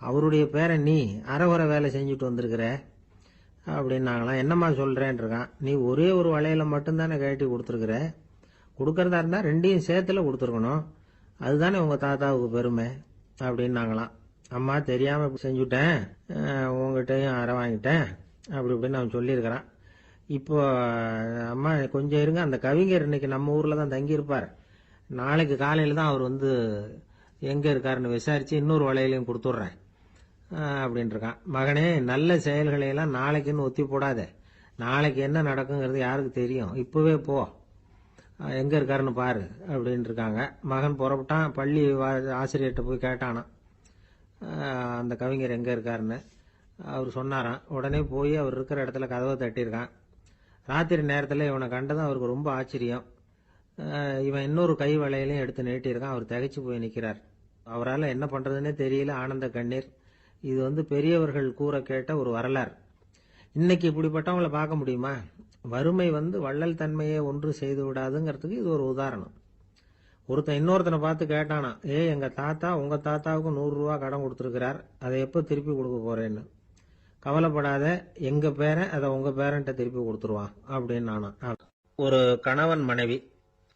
அவருடைய பேரை நீ அரைகுறை வேலை செஞ்சுட்டு வந்திருக்கிற அப்படின்னாங்களாம். என்னம்மா சொல்றேன் இருக்கான். நீ ஒரே ஒரு வளையல மட்டும்தானே கழட்டி கொடுத்துருக்குற, கொடுக்கறதா இருந்தா ரெண்டையும் சேர்த்துல கொடுத்துருக்கணும், அதுதானே உங்க தாத்தாவுக்கு பெருமை அப்படின்னாங்களாம். அம்மா, தெரியாம செஞ்சுட்டேன், உங்ககிட்டையும் அரை வாங்கிட்டேன் அப்படி இப்படின்னு அவன் சொல்லியிருக்கிறான். இப்போ அம்மா கொஞ்சம் இருங்க, அந்த கவிஞர் இன்னைக்கு நம்ம ஊர்ல தான் தங்கி இருப்பார், நாளைக்கு காலையில தான் அவர் எங்க இருக்காருன்னு விசாரிச்சு இன்னொரு வளையலையும் கொடுத்துட்றேன் அப்படின்னு இருக்கான். மகனே, நல்ல செயல்களை எல்லாம் நாளைக்குன்னு ஒத்தி போடாத, நாளைக்கு என்ன நடக்குங்கிறது யாருக்கு தெரியும், இப்பவே போ, எங்க இருக்காருன்னு பாரு அப்படின்னு இருக்காங்க. மகன் புறப்பட்டான். பள்ளி ஆசிரியர்கிட்ட போய் கேட்டானான் அந்த கவிஞர் எங்க இருக்காருன்னு. அவர் சொன்னாராம். உடனே போய் அவர் இருக்கிற இடத்துல கதவை தட்டியிருக்கான். ராத்திரி நேரத்தில் இவனை கண்டதும் அவருக்கு ரொம்ப ஆச்சரியம். இவன் இன்னொரு கை வளையலையும் எடுத்து நீட்டியிருக்கான். அவர் திகைச்சு போய் நிற்கிறார். அவரால் என்ன பண்றதுன்னே தெரியல, ஆனந்த கண்ணீர். இது பெரியவர்கள் கூற கேட்ட ஒரு வரலாறு. இன்னைக்கு இப்படிப்பட்டவங்களை பார்க்க முடியுமா? வறுமை வள்ளல் தன்மையை ஒன்று செய்து விடாதுங்கிறதுக்கு இது ஒரு உதாரணம். ஒருத்தன் இன்னொருத்தனை பார்த்து கேட்டானா, எங்க தாத்தா உங்க தாத்தாவுக்கு 100 ரூபா கடன் கொடுத்துருக்கிறார், அதை எப்போ திருப்பி கொடுக்க போறேன்னு. கவலைப்படாத, எங்க பேரன் அதை உங்க பேரன்ட்ட திருப்பி கொடுத்துருவான் அப்படின்னு நானா. ஒரு கணவன் மனைவி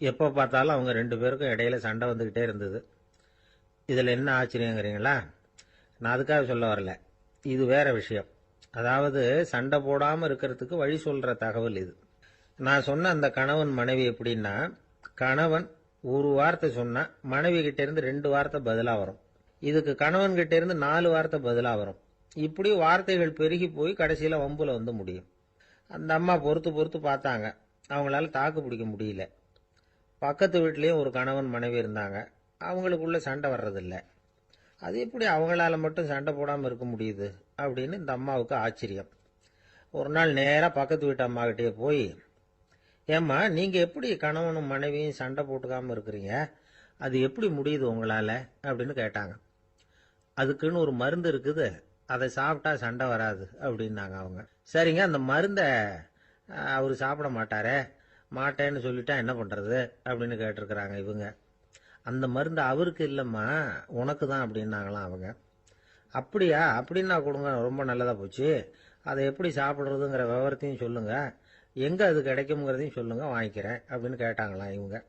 எப்ப பார்த்தாலும் அவங்க 2 பேருக்கும் இடையில சண்டை வந்துகிட்டே இருந்தது. இதுல என்ன ஆச்சரியங்கிறீங்களா? நான் அதுக்காக சொல்ல வரல, இது வேற விஷயம். அதாவது சண்டை போடாம இருக்கிறதுக்கு வழி சொல்ற தகவல் இது. நான் சொன்ன அந்த கணவன் மனைவி எப்படின்னா, கணவன் ஒரு வார்த்தை சொன்னா மனைவி கிட்ட இருந்து 2 வார்த்தை பதிலா வரும். இதுக்கு கணவன் கிட்ட இருந்து 4 வார்த்தை பதிலா வரும். இப்படி வார்த்தைகள் பெருகி போய் கடைசியில வம்புல முடியும். அந்த அம்மா பொறுத்து பொறுத்து பார்த்தாங்க, அவங்களால தாக்கு பிடிக்க முடியல. பக்கத்து வீட்லயும் ஒரு கணவன் மனைவி இருந்தாங்க, அவங்களுக்குள்ள சண்டை வர்றதில்ல. அது எப்படி அவங்களால மட்டும் சண்டை போடாம இருக்க முடியுது அப்படின்னு இந்த அம்மாவுக்கு ஆச்சரியம். ஒரு நாள் நேரா பக்கத்து வீட்டு அம்மா கிட்டே போய், ஏம்மா, நீங்க எப்படி கணவனும் மனைவியும் சண்டை போட்டுக்காம இருக்கிறீங்க, அது எப்படி முடியுது உங்களால அப்படின்னு கேட்டாங்க. அதுக்குன்னு ஒரு மருந்து இருக்குது, அதை சாப்பிட்டா சண்டை வராது அப்படின்னாங்க அவங்க. சரிங்க, அந்த மருந்தை அவரு சாப்பிட மாட்டாரே, மாட்டேன்னு சொல்லிட்டா என்ன பண்றது அப்படின்னு கேட்டிருக்கிறாங்க இவங்க. அந்த மருந்து அவருக்கு இல்லம்மா, உனக்கு தான் அப்படின்னாங்களாம் அவங்க. அப்படியா, அப்படின்னா கொடுங்க, ரொம்ப நல்லதா போச்சு, அதை எப்படி சாப்பிடுறதுங்கிற விவரத்தையும் சொல்லுங்க, எங்க அது கிடைக்கும்ங்கிறதையும் சொல்லுங்க, வாங்கிக்கிறேன் அப்படின்னு கேட்டாங்களாம் இவங்க.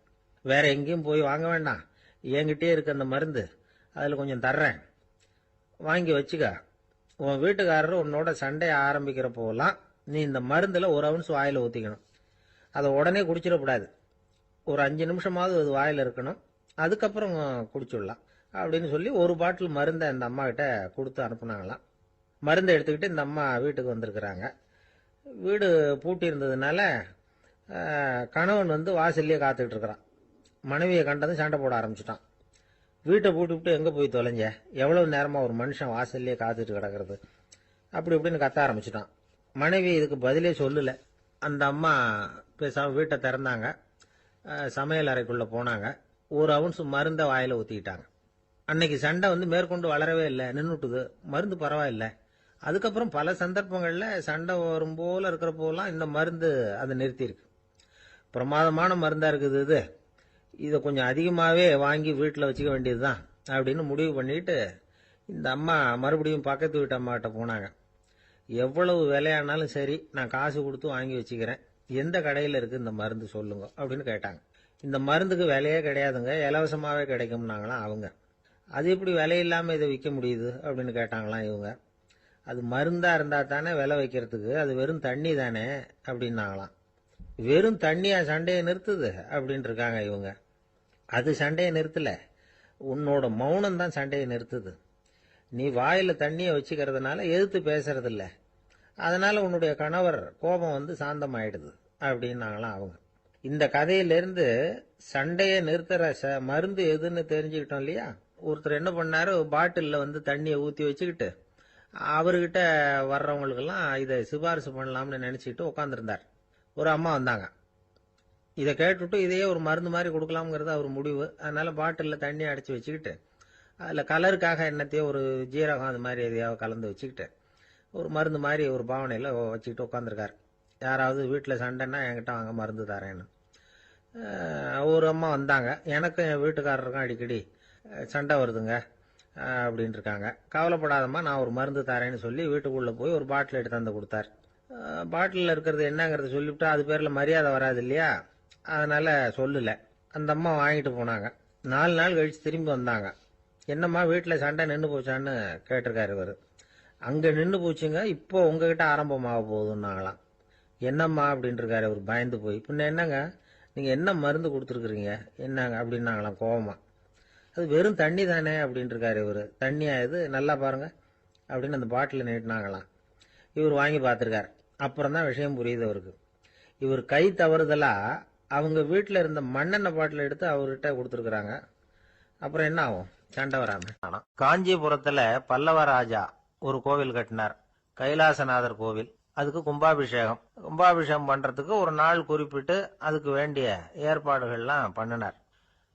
வேற எங்கேயும் போய் வாங்க வேண்டாம், என்கிட்டயே இருக்க அந்த மருந்து, அதுல கொஞ்சம் தர்றேன், வாங்கி வச்சுக்க. உன் வீட்டுக்காரர் உன்னோட சண்டையை ஆரம்பிக்கிற போலாம் நீ இந்த மருந்துல 1 ounce வாயில ஊத்திக்கணும். அதை உடனே குடிச்சிடக்கூடாது, ஒரு 5 நிமிஷமாவது அது வாயில இருக்கணும், அதுக்கப்புறம் குடிச்சுடலாம் அப்படின்னு சொல்லி ஒரு பாட்டில் மருந்தை இந்த அம்மா கிட்ட கொடுத்து அனுப்புனாங்களாம். மருந்தை எடுத்துக்கிட்டு இந்த அம்மா வீட்டுக்கு வந்திருக்கிறாங்க. வீடு பூட்டி இருந்ததுனால கணவன் வந்து வாசல்லையே காத்துக்கிட்டு இருக்கிறான். மனைவியை கண்டதும் சண்டை போட ஆரம்பிச்சிட்டான். வீட்டை பூட்டிவிட்டு எங்கே போய் தொலைஞ்ச, எவ்வளவு நேரமாக ஒரு மனுஷன் வாசல்லையே காத்துட்டு கிடக்கிறது, அப்படி இப்படின்னு கத்த ஆரம்பிச்சிட்டான். மனைவி இதுக்கு பதிலே சொல்லலை. அந்த அம்மா பேசாம வீட்டை திறந்தாங்க, சமையல் அறைக்குள்ளே போனாங்க, ஒரு அவுன்ஸ் மருந்தை வாயில் ஊற்றிக்கிட்டாங்க. அன்னைக்கு சண்டை வந்து மேற்கொண்டு வளரவே இல்லை, நின்றுட்டுது. மருந்து பரவாயில்லை. அதுக்கப்புறம் பல சந்தர்ப்பங்களில் சண்டை வரும் போல இருக்கிற போலாம் இந்த மருந்து அதை நிறுத்தியிருக்கு. பிரமாதமான மருந்தாக இருக்குது இது, இதை கொஞ்சம் அதிகமாகவே வாங்கி வீட்டில் வச்சுக்க வேண்டியது தான் அப்படின்னு முடிவு பண்ணிட்டு இந்த அம்மா மறுபடியும் பக்கத்து வீட்டு அம்மாகிட்ட போனாங்க. எவ்வளவு விலையானாலும் சரி, நான் காசு கொடுத்து வாங்கி வச்சுக்கிறேன், எந்த கடையில் இருக்குது இந்த மருந்து சொல்லுங்க அப்படின்னு கேட்டாங்க. இந்த மருந்துக்கு விலையே கிடையாதுங்க, இலவசமாகவே கிடைக்கும்னாங்களாம் அவங்க. அது எப்படி விலை இல்லாமல் இதை விற்க முடியுது அப்படின்னு கேட்டாங்களாம் இவங்க. அது மருந்தாக இருந்தால் தானே விலை வைக்கிறதுக்கு, அது வெறும் தண்ணி தானே அப்படின்னாங்களாம். வெறும் தண்ணியா சண்டையை நிறுத்துது அப்படின்ட்டு இருக்காங்க இவங்க. அது சண்டையை நிறுத்தல, உன்னோட மௌனம் தான் சண்டையை நிறுத்துது. நீ வாயில தண்ணியை வச்சுக்கிறதுனால எதிர்த்து பேசுறதில்ல, அதனால உன்னுடைய கணவர் கோபம் வந்து சாந்தமாயிடுது அப்படின்னாங்களாம் அவங்க. இந்த கதையிலிருந்து சண்டையை நிறுத்துற மருந்து எதுன்னு தெரிஞ்சுக்கிட்டோம் இல்லையா. ஒருத்தர் என்ன பண்ணாரு, பாட்டிலில் வந்து தண்ணியை ஊற்றி வச்சுக்கிட்டு அவர்கிட்ட வர்றவங்களுக்கெல்லாம் இதை சிபாரிசு பண்ணலாம்னு நினச்சிக்கிட்டு உட்காந்துருந்தார். ஒரு அம்மா வந்தாங்க. இதை கேட்டுவிட்டு இதையே ஒரு மருந்து மாதிரி கொடுக்கலாம்ங்கிறது அவர் முடிவு. அதனால பாட்டிலில் தண்ணி அடைச்சி வச்சுக்கிட்டு அதில் கலருக்காக என்னத்தையோ ஒரு ஜீரகம் அது மாதிரி எதையாவது கலந்து வச்சுக்கிட்டு ஒரு மருந்து மாதிரி ஒரு பாவனையில் வச்சுக்கிட்டு உட்காந்துருக்கார். யாராவது வீட்டில் சண்டைன்னா என்கிட்ட வாங்க மருந்து தரேன்னு. ஒரு அம்மா வந்தாங்க. எனக்கும் என் வீட்டுக்காரருக்கும் அடிக்கடி சண்டை வருதுங்க அப்படின்ட்டு இருக்காங்க. கவலைப்படாதம்மா, நான் ஒரு மருந்து தரேன்னு சொல்லி வீட்டுக்குள்ளே போய் ஒரு பாட்டில் எடுத்து வந்து கொடுத்தார். பாட்டிலில் இருக்கிறது என்னங்கிறத சொல்லிவிட்டு அது பேரில் மரியாதை வராது இல்லையா, அதனால் சொல்லலை. அந்த அம்மா வாங்கிட்டு போனாங்க. 4 நாள் கழித்து திரும்பி வந்தாங்க. என்னம்மா வீட்டில் சண்டை நின்று போச்சான்னு கேட்டிருக்காரு இவர். அங்கே நின்று போச்சுங்க, இப்போ உங்ககிட்ட ஆரம்பமாக போகுதுன்னாங்களாம். என்னம்மா அப்படின்ட்டு இருக்காரு இவர் பயந்து போய். பின்ன என்னங்க, நீங்கள் என்ன மருந்து கொடுத்துருக்குறீங்க என்னங்க அப்படின்னாங்களாம் கோவமா. அது வெறும் தண்ணி தானே அப்படின்ட்டு இருக்காரு இவர். தண்ணியா இது, நல்லா பாருங்க அப்படின்னு அந்த பாட்டில் நீட்டினாங்களாம். இவர் வாங்கி பார்த்துருக்கார். அப்புறம் தான் விஷயம் புரியுது அவருக்கு. இவர் கை தவறுதலா அவங்க வீட்டில் இருந்த மண்ணெண்ணெய் பாட்டில் எடுத்து அவர்கிட்ட கொடுத்துருக்குறாங்க. அப்புறம் என்ன ஆகும், சண்டை வராம. காஞ்சிபுரத்தில் பல்லவ ராஜா ஒரு கோவில் கட்டினார், கைலாசநாதர் கோவில். அதுக்கு கும்பாபிஷேகம். கும்பாபிஷேகம் பண்றதுக்கு ஒரு நாள் குறிப்பிட்டு அதுக்கு வேண்டிய ஏற்பாடுகள்லாம் பண்ணினார்.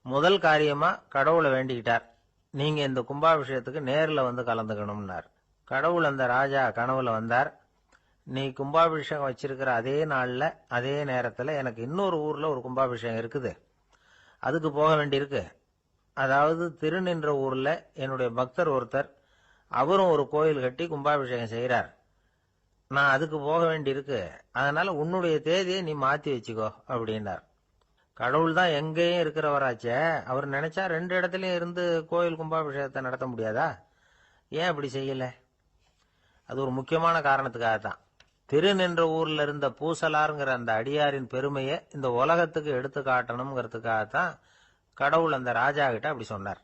முதல் காரியமா கடவுளை வேண்டிக்கிட்டார், நீங்க இந்த கும்பாபிஷேகத்துக்கு நேரில் வந்து கலந்துக்கணும்னார். கடவுள் அந்த ராஜா கனவுல வந்தார். நீ கும்பாபிஷேகம் வச்சிருக்கிற அதே நாள்ல அதே நேரத்தில் எனக்கு இன்னொரு ஊர்ல ஒரு கும்பாபிஷேகம் இருக்குது, அதுக்கு போக வேண்டியிருக்கு. அதாவது திருநின்ற ஊர்ல என்னுடைய பக்தர் ஒருத்தர், அவரும் ஒரு கோயில் கட்டி கும்பாபிஷேகம் செய்கிறார், நான் அதுக்கு போக வேண்டியிருக்கு, அதனால உன்னுடைய தேதியை நீ மாத்தி வச்சுக்கோ அப்படின்னார். கடவுள் தான் எங்கேயும் இருக்கிறவராச்சே, அவர் நினைச்சா 2 இடத்துலயும் இருந்து கோயில் கும்பாபிஷேகத்தை நடத்த முடியாதா? ஏன் அப்படி செய்யல? அது ஒரு முக்கியமான காரணத்துக்காகத்தான். திருநின்ற ஊர்ல இருந்த பூசலாருங்கிற அந்த அடியாரின் பெருமையை இந்த உலகத்துக்கு எடுத்து காட்டணுங்கிறதுக்காகத்தான் கடவுள் அந்த ராஜா கிட்ட அப்படி சொன்னார்.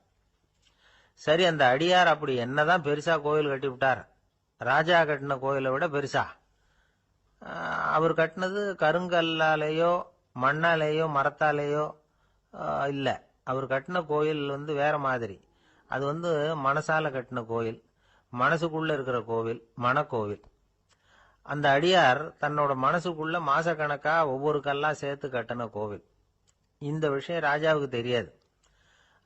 சரி, அந்த அடியார் அப்படி என்னதான் பெருசா கோயில் கட்டி விட்டார்? ராஜா கட்டின கோயிலை விட பெருசா? அவர் கட்டினது கருங்கல்லாலேயோ மண்ணாலேயோ மரத்தாலேயோ இல்ல. அவர் கட்டின கோயில் வந்து வேற மாதிரி. அது வந்து மனசால கட்டின கோயில், மனசுக்குள்ள இருக்கிற கோவில், மனக்கோவில். அந்த அடியார் தன்னோட மனசுக்குள்ள மாசக்கணக்கா ஒவ்வொரு கல்லா சேர்த்து கட்டின கோவில். இந்த விஷயம் ராஜாவுக்கு தெரியாது.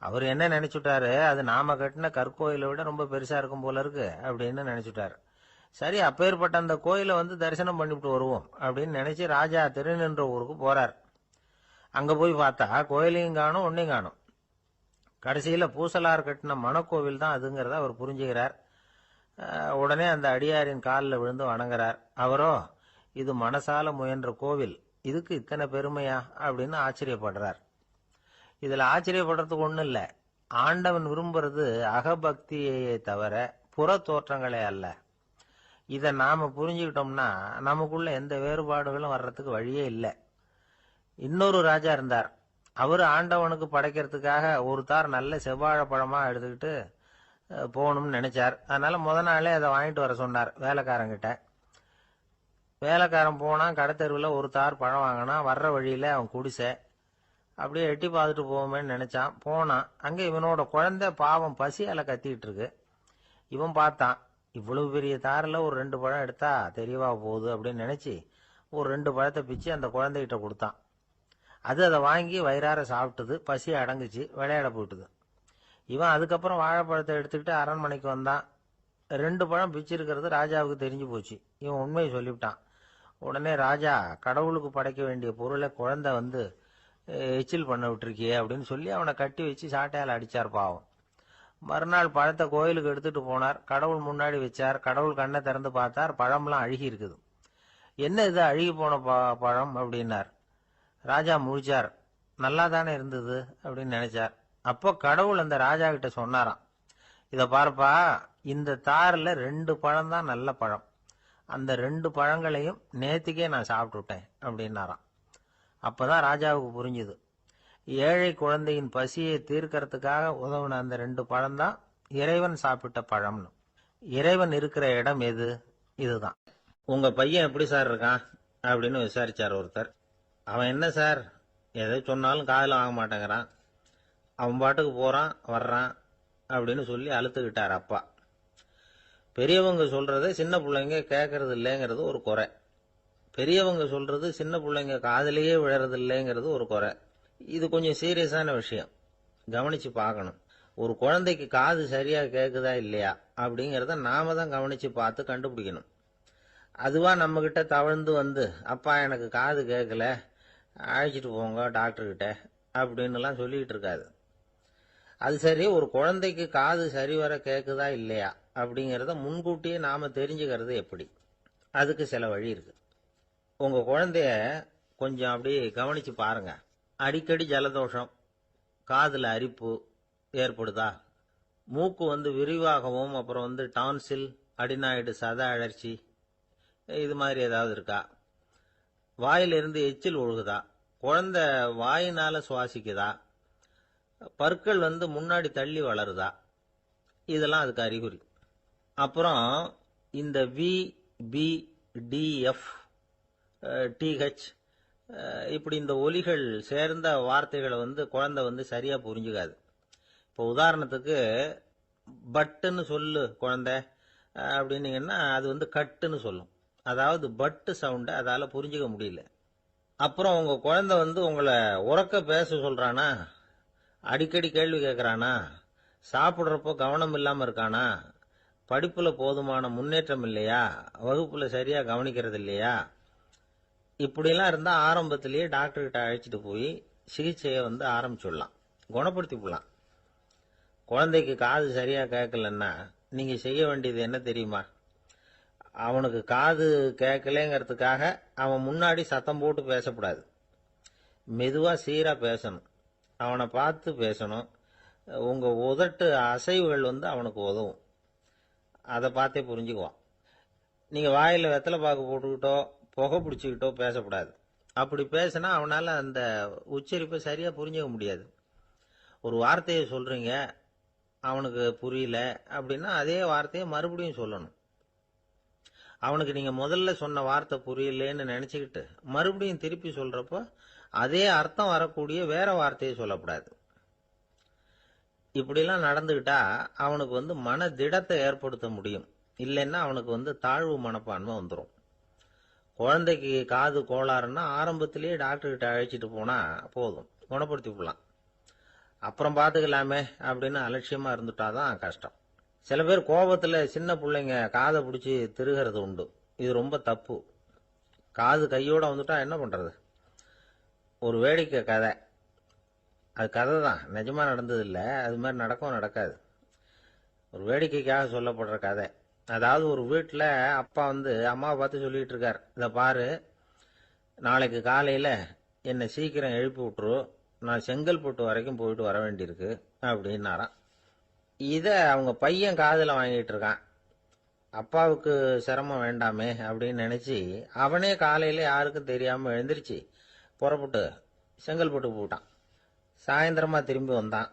அவர் என்ன நினைச்சுட்டாரு, அது நாம கட்டின கற்கோயிலை விட ரொம்ப பெருசா இருக்கும் போல இருக்கு அப்படின்னு நினைச்சுட்டாரு. சரி, அப்பேற்பட்ட அந்த கோயிலை வந்து தரிசனம் பண்ணிவிட்டு வருவோம் அப்படின்னு நினைச்சு ராஜா திருநின்ற ஊருக்கு போறார். அங்க போய் பார்த்தா கோயிலையும் காணும், ஒன்னையும் காணும். கடைசியில பூசலார் கட்டின மனக்கோவில் தான் அதுங்கிறத அவர் புரிஞ்சுக்கிறார். உடனே அந்த அடியாரின் காலில் விழுந்து வணங்குறார். அவரோ, இது மனசால முயன்ற கோவில், இதுக்கு இத்தனை பெருமையா அப்படின்னு ஆச்சரியப்படுறார். இதுல ஆச்சரியப்படுறதுக்கு ஒண்ணும் இல்ல. ஆண்டவன் விரும்புறது அகபக்தியையே தவிர புற தோற்றங்களே அல்ல. இதை நாம புரிஞ்சுக்கிட்டோம்னா நமக்குள்ள எந்த வேறுபாடுகளும் வர்றதுக்கு வழியே இல்லை. இன்னொரு ராஜா இருந்தார். அவரு ஆண்டவனுக்கு படைக்கிறதுக்காக ஒரு தார் நல்ல செவ்வாழைப்பழமா எடுத்துக்கிட்டு போகணும்னு நினைச்சார். அதனால முத நாளே அதை வாங்கிட்டு வர சொன்னார் வேலைக்காரங்கிட்ட. வேலைக்காரன் போனான், கடைத்தெருவில் ஒரு தார் பழம் வாங்கினான். வர்ற வழியில அவன் குடிசை. அப்படியே எட்டி பார்த்துட்டு போவோமேன்னு நினைச்சான். போனான். அங்க இவனோட குழந்தை பாவம் பசியால கத்திட்டு இருக்கு. இவன் பார்த்தான், இவ்வளவு பெரிய தாரில் ஒரு 2 பழம் எடுத்தா தெரியவா போகுது அப்படின்னு நினைச்சு ஒரு 2 பழத்தை பிச்சு அந்த குழந்தைகிட்ட கொடுத்தான். அது அதை வாங்கி வயிறார சாப்பிட்டது. பசி அடங்குச்சு, விளையாட போயிட்டுது. இவன் அதுக்கப்புறம் வாழைப்பழத்தை எடுத்துக்கிட்டு அரண்மனைக்கு வந்தான். 2 பழம் பிச்சிருக்கிறது ராஜாவுக்கு தெரிஞ்சு போச்சு. இவன் உண்மையை சொல்லிவிட்டான். உடனே ராஜா, கடவுளுக்கு படைக்க வேண்டிய பொருளை குழந்தை வந்து எச்சில் பண்ண விட்டுருக்கியே அப்படின்னு சொல்லி அவனை கட்டி வச்சு சாட்டையால் அடிச்சார் பாவம். மறுநாள் பழத்தை கோயிலுக்கு எடுத்துட்டு போனார். கடவுள் முன்னாடி வச்சார். கடவுள் கண்ணை திறந்து பார்த்தார், பழம்லாம் அழுகி இருக்குது. என்ன இது அழுகி போன பழம் அப்படின்னார். ராஜா முழிச்சார். நல்லா தானே இருந்தது அப்படின்னு நினைச்சார். அப்போ கடவுள் அந்த ராஜா கிட்ட சொன்னாராம், இத பாருப்பா, இந்த தாரில் 2 பழம் தான் நல்ல பழம். அந்த 2 பழங்களையும் நேத்திக்கே நான் சாப்பிட்டுட்டேன் அப்படின்னாராம். அப்பதான் ராஜாவுக்கு புரிஞ்சுது, ஏழை குழந்தையின் பசியை தீர்க்கறதுக்காக உதவுன அந்த 2 பழம் தான் இறைவன் சாப்பிட்ட பழம்னு. இறைவன் இருக்கிற இடம் எது? இதுதான். உங்க பையன் எப்படி சார் இருக்கான் அப்படின்னு விசாரிச்சார் ஒருத்தர். அவன் என்ன சார், எதை சொன்னாலும் காதில் வாங்க மாட்டேங்கிறான், அவன் பாட்டுக்கு போறான் வர்றான் அப்படின்னு சொல்லி அழுத்துக்கிட்டார் அப்பா. பெரியவங்க சொல்றத சின்ன பிள்ளைங்க கேட்கறது இல்லைங்கிறது ஒரு குறை. பெரியவங்க சொல்றது சின்ன பிள்ளைங்க காதலையே விழறது இல்லைங்கிறது ஒரு குறை. இது கொஞ்சம் சீரியஸான விஷயம், கவனிச்சு பார்க்கணும். ஒரு குழந்தைக்கு காது சரியா கேட்குதா இல்லையா அப்படிங்கிறத நாம தான் கவனிச்சு பார்த்து கண்டுபிடிக்கணும். அதுவா நம்ம கிட்ட தவழ்ந்து வந்து, அப்பா எனக்கு காது கேட்கல, அழைச்சிட்டு போங்க டாக்டர்கிட்ட அப்படின்னுலாம் சொல்லிக்கிட்டு இருக்காது. அது சரி, ஒரு குழந்தைக்கு காது சரிவர கேட்குதா இல்லையா அப்படிங்கிறத முன்கூட்டியே நாம தெரிஞ்சுக்கிறது எப்படி? அதுக்கு சில வழி இருக்கு. உங்க குழந்தைய கொஞ்சம் அப்படியே கவனிச்சு பாருங்க. அடிக்கடி ஜலதோஷம், காதுல அரிப்பு ஏற்படுதா, மூக்கு வந்து விரிவாகவும், அப்புறம் வந்து டான்சில், அடினாய்டு, சத அழற்சி, இது மாதிரி ஏதாவது இருக்கா, வாயிலிருந்து எச்சில் ஒழுகுதா, குழந்தை வாயினால சுவாசிக்குதா, பற்கள் வந்து முன்னாடி தள்ளி வளருதா, இதெல்லாம் அதுக்கு அறிகுறி. அப்புறம் இந்த V, B, D, F, TH இப்படி இந்த ஒலிகள் சேர்ந்த வார்த்தைகளை வந்து குழந்தை வந்து சரியா புரிஞ்சுக்காது. இப்போ உதாரணத்துக்கு பட்டுன்னு சொல்லு குழந்தை அப்படின்னீங்கன்னா அது வந்து கட்டுன்னு சொல்லும். அதாவது பட்டு சவுண்டை அதால புரிஞ்சுக்க முடியல. அப்புறம் உங்க குழந்தை வந்து உங்களை உறக்க பேச சொல்றானா, அடிக்கடி கேள்வி கேட்கறானா, சாப்பிட்றப்போ கவனம் இல்லாம இருக்கானா, படிப்புல போதுமான முன்னேற்றம் இல்லையா, வகுப்புல சரியா கவனிக்கிறது இல்லையா, இப்படிலாம் இருந்தா ஆரம்பத்திலேயே டாக்டர் கிட்ட அழைச்சிட்டு போய் சிகிச்சையை வந்து ஆரம்பிச்சுடலாம், குணப்படுத்தி போடலாம். குழந்தைக்கு காது சரியா கேட்கலன்னா நீங்க செய்ய வேண்டியது என்ன தெரியுமா? அவனுக்கு காது கேட்கலங்கிறதுக்காக அவன் முன்னாடி சத்தம் போட்டு பேசக்கூடாது. மெதுவா சீரா பேசணும், அவனை பார்த்து பேசணும். உங்க உதட்டு அசைவுகள் வந்து அவனுக்கு உதவும், அதை பார்த்தே புரிஞ்சுக்குவான். நீங்க வாயில வெத்தலை பாக்கு போட்டுக்கிட்டோ புகை பிடிச்சிக்கிட்டோ பேசக்கூடாது. அப்படி பேசினா அவனால அந்த உச்சரிப்பை சரியா புரிஞ்சுக்க முடியாது. ஒரு வார்த்தையை சொல்றீங்க, அவனுக்கு புரியல அப்படின்னா அதே வார்த்தையை மறுபடியும் சொல்லணும். அவனுக்கு நீங்க முதல்ல சொன்ன வார்த்தை புரியலன்னு நினைச்சுக்கிட்டு மறுபடியும் திருப்பி சொல்றப்போ அதே அர்த்தம் வரக்கூடிய வேற வார்த்தையை சொல்லக்கூடாது. இப்படிலாம் நடந்துகிட்டா அவனுக்கு வந்து மன திடத்தை ஏற்படுத்த முடியும். இல்லைன்னா அவனுக்கு வந்து தாழ்வு மனப்பான்மை வந்துடும். குழந்தைக்கு காது கோளாறுன்னா ஆரம்பத்திலேயே டாக்டர் கிட்ட அழைச்சிட்டு போனா போதும், குணப்படுத்தி விடலாம். அப்புறம் பார்த்துக்கலாமே அப்படின்னு அலட்சியமா இருந்துட்டாதான் கஷ்டம். சில பேர் கோபத்துல சின்ன பிள்ளைங்க காதை பிடிச்சி திருகிறது உண்டு. இது ரொம்ப தப்பு. காது கையோட வந்துட்டா என்ன பண்றது? ஒரு வேடிக்கை கதை, அது கதை தான், நிஜமா நடந்தது இல்லை, அது மாதிரி நடக்கவும் நடக்காது. ஒரு வேடிக்கைக்காக சொல்லப்படுற கதை. அதாவது ஒரு வீட்டில் அப்பா வந்து அம்மாவை பார்த்து சொல்லிட்டு இருக்கார், இதை பாரு, நாளைக்கு காலையில என்னை சீக்கிரம் எழுப்பி விட்டுரு, நான் செங்கல்பட்டு வரைக்கும் போயிட்டு வர வேண்டியிருக்கு அப்படின்னாராம். இத அவங்க பையன் காதுல வாங்கிட்டு இருக்கான். அப்பாவுக்கு சிரமம் வேண்டாமே அப்படின்னு நினைச்சு அவனே காலையில யாருக்கும் தெரியாம எழுந்திருச்சு புறப்பட்டு செங்கல்பட்டுக்கு போட்டான். சாயந்தரமா திரும்பி வந்தான்.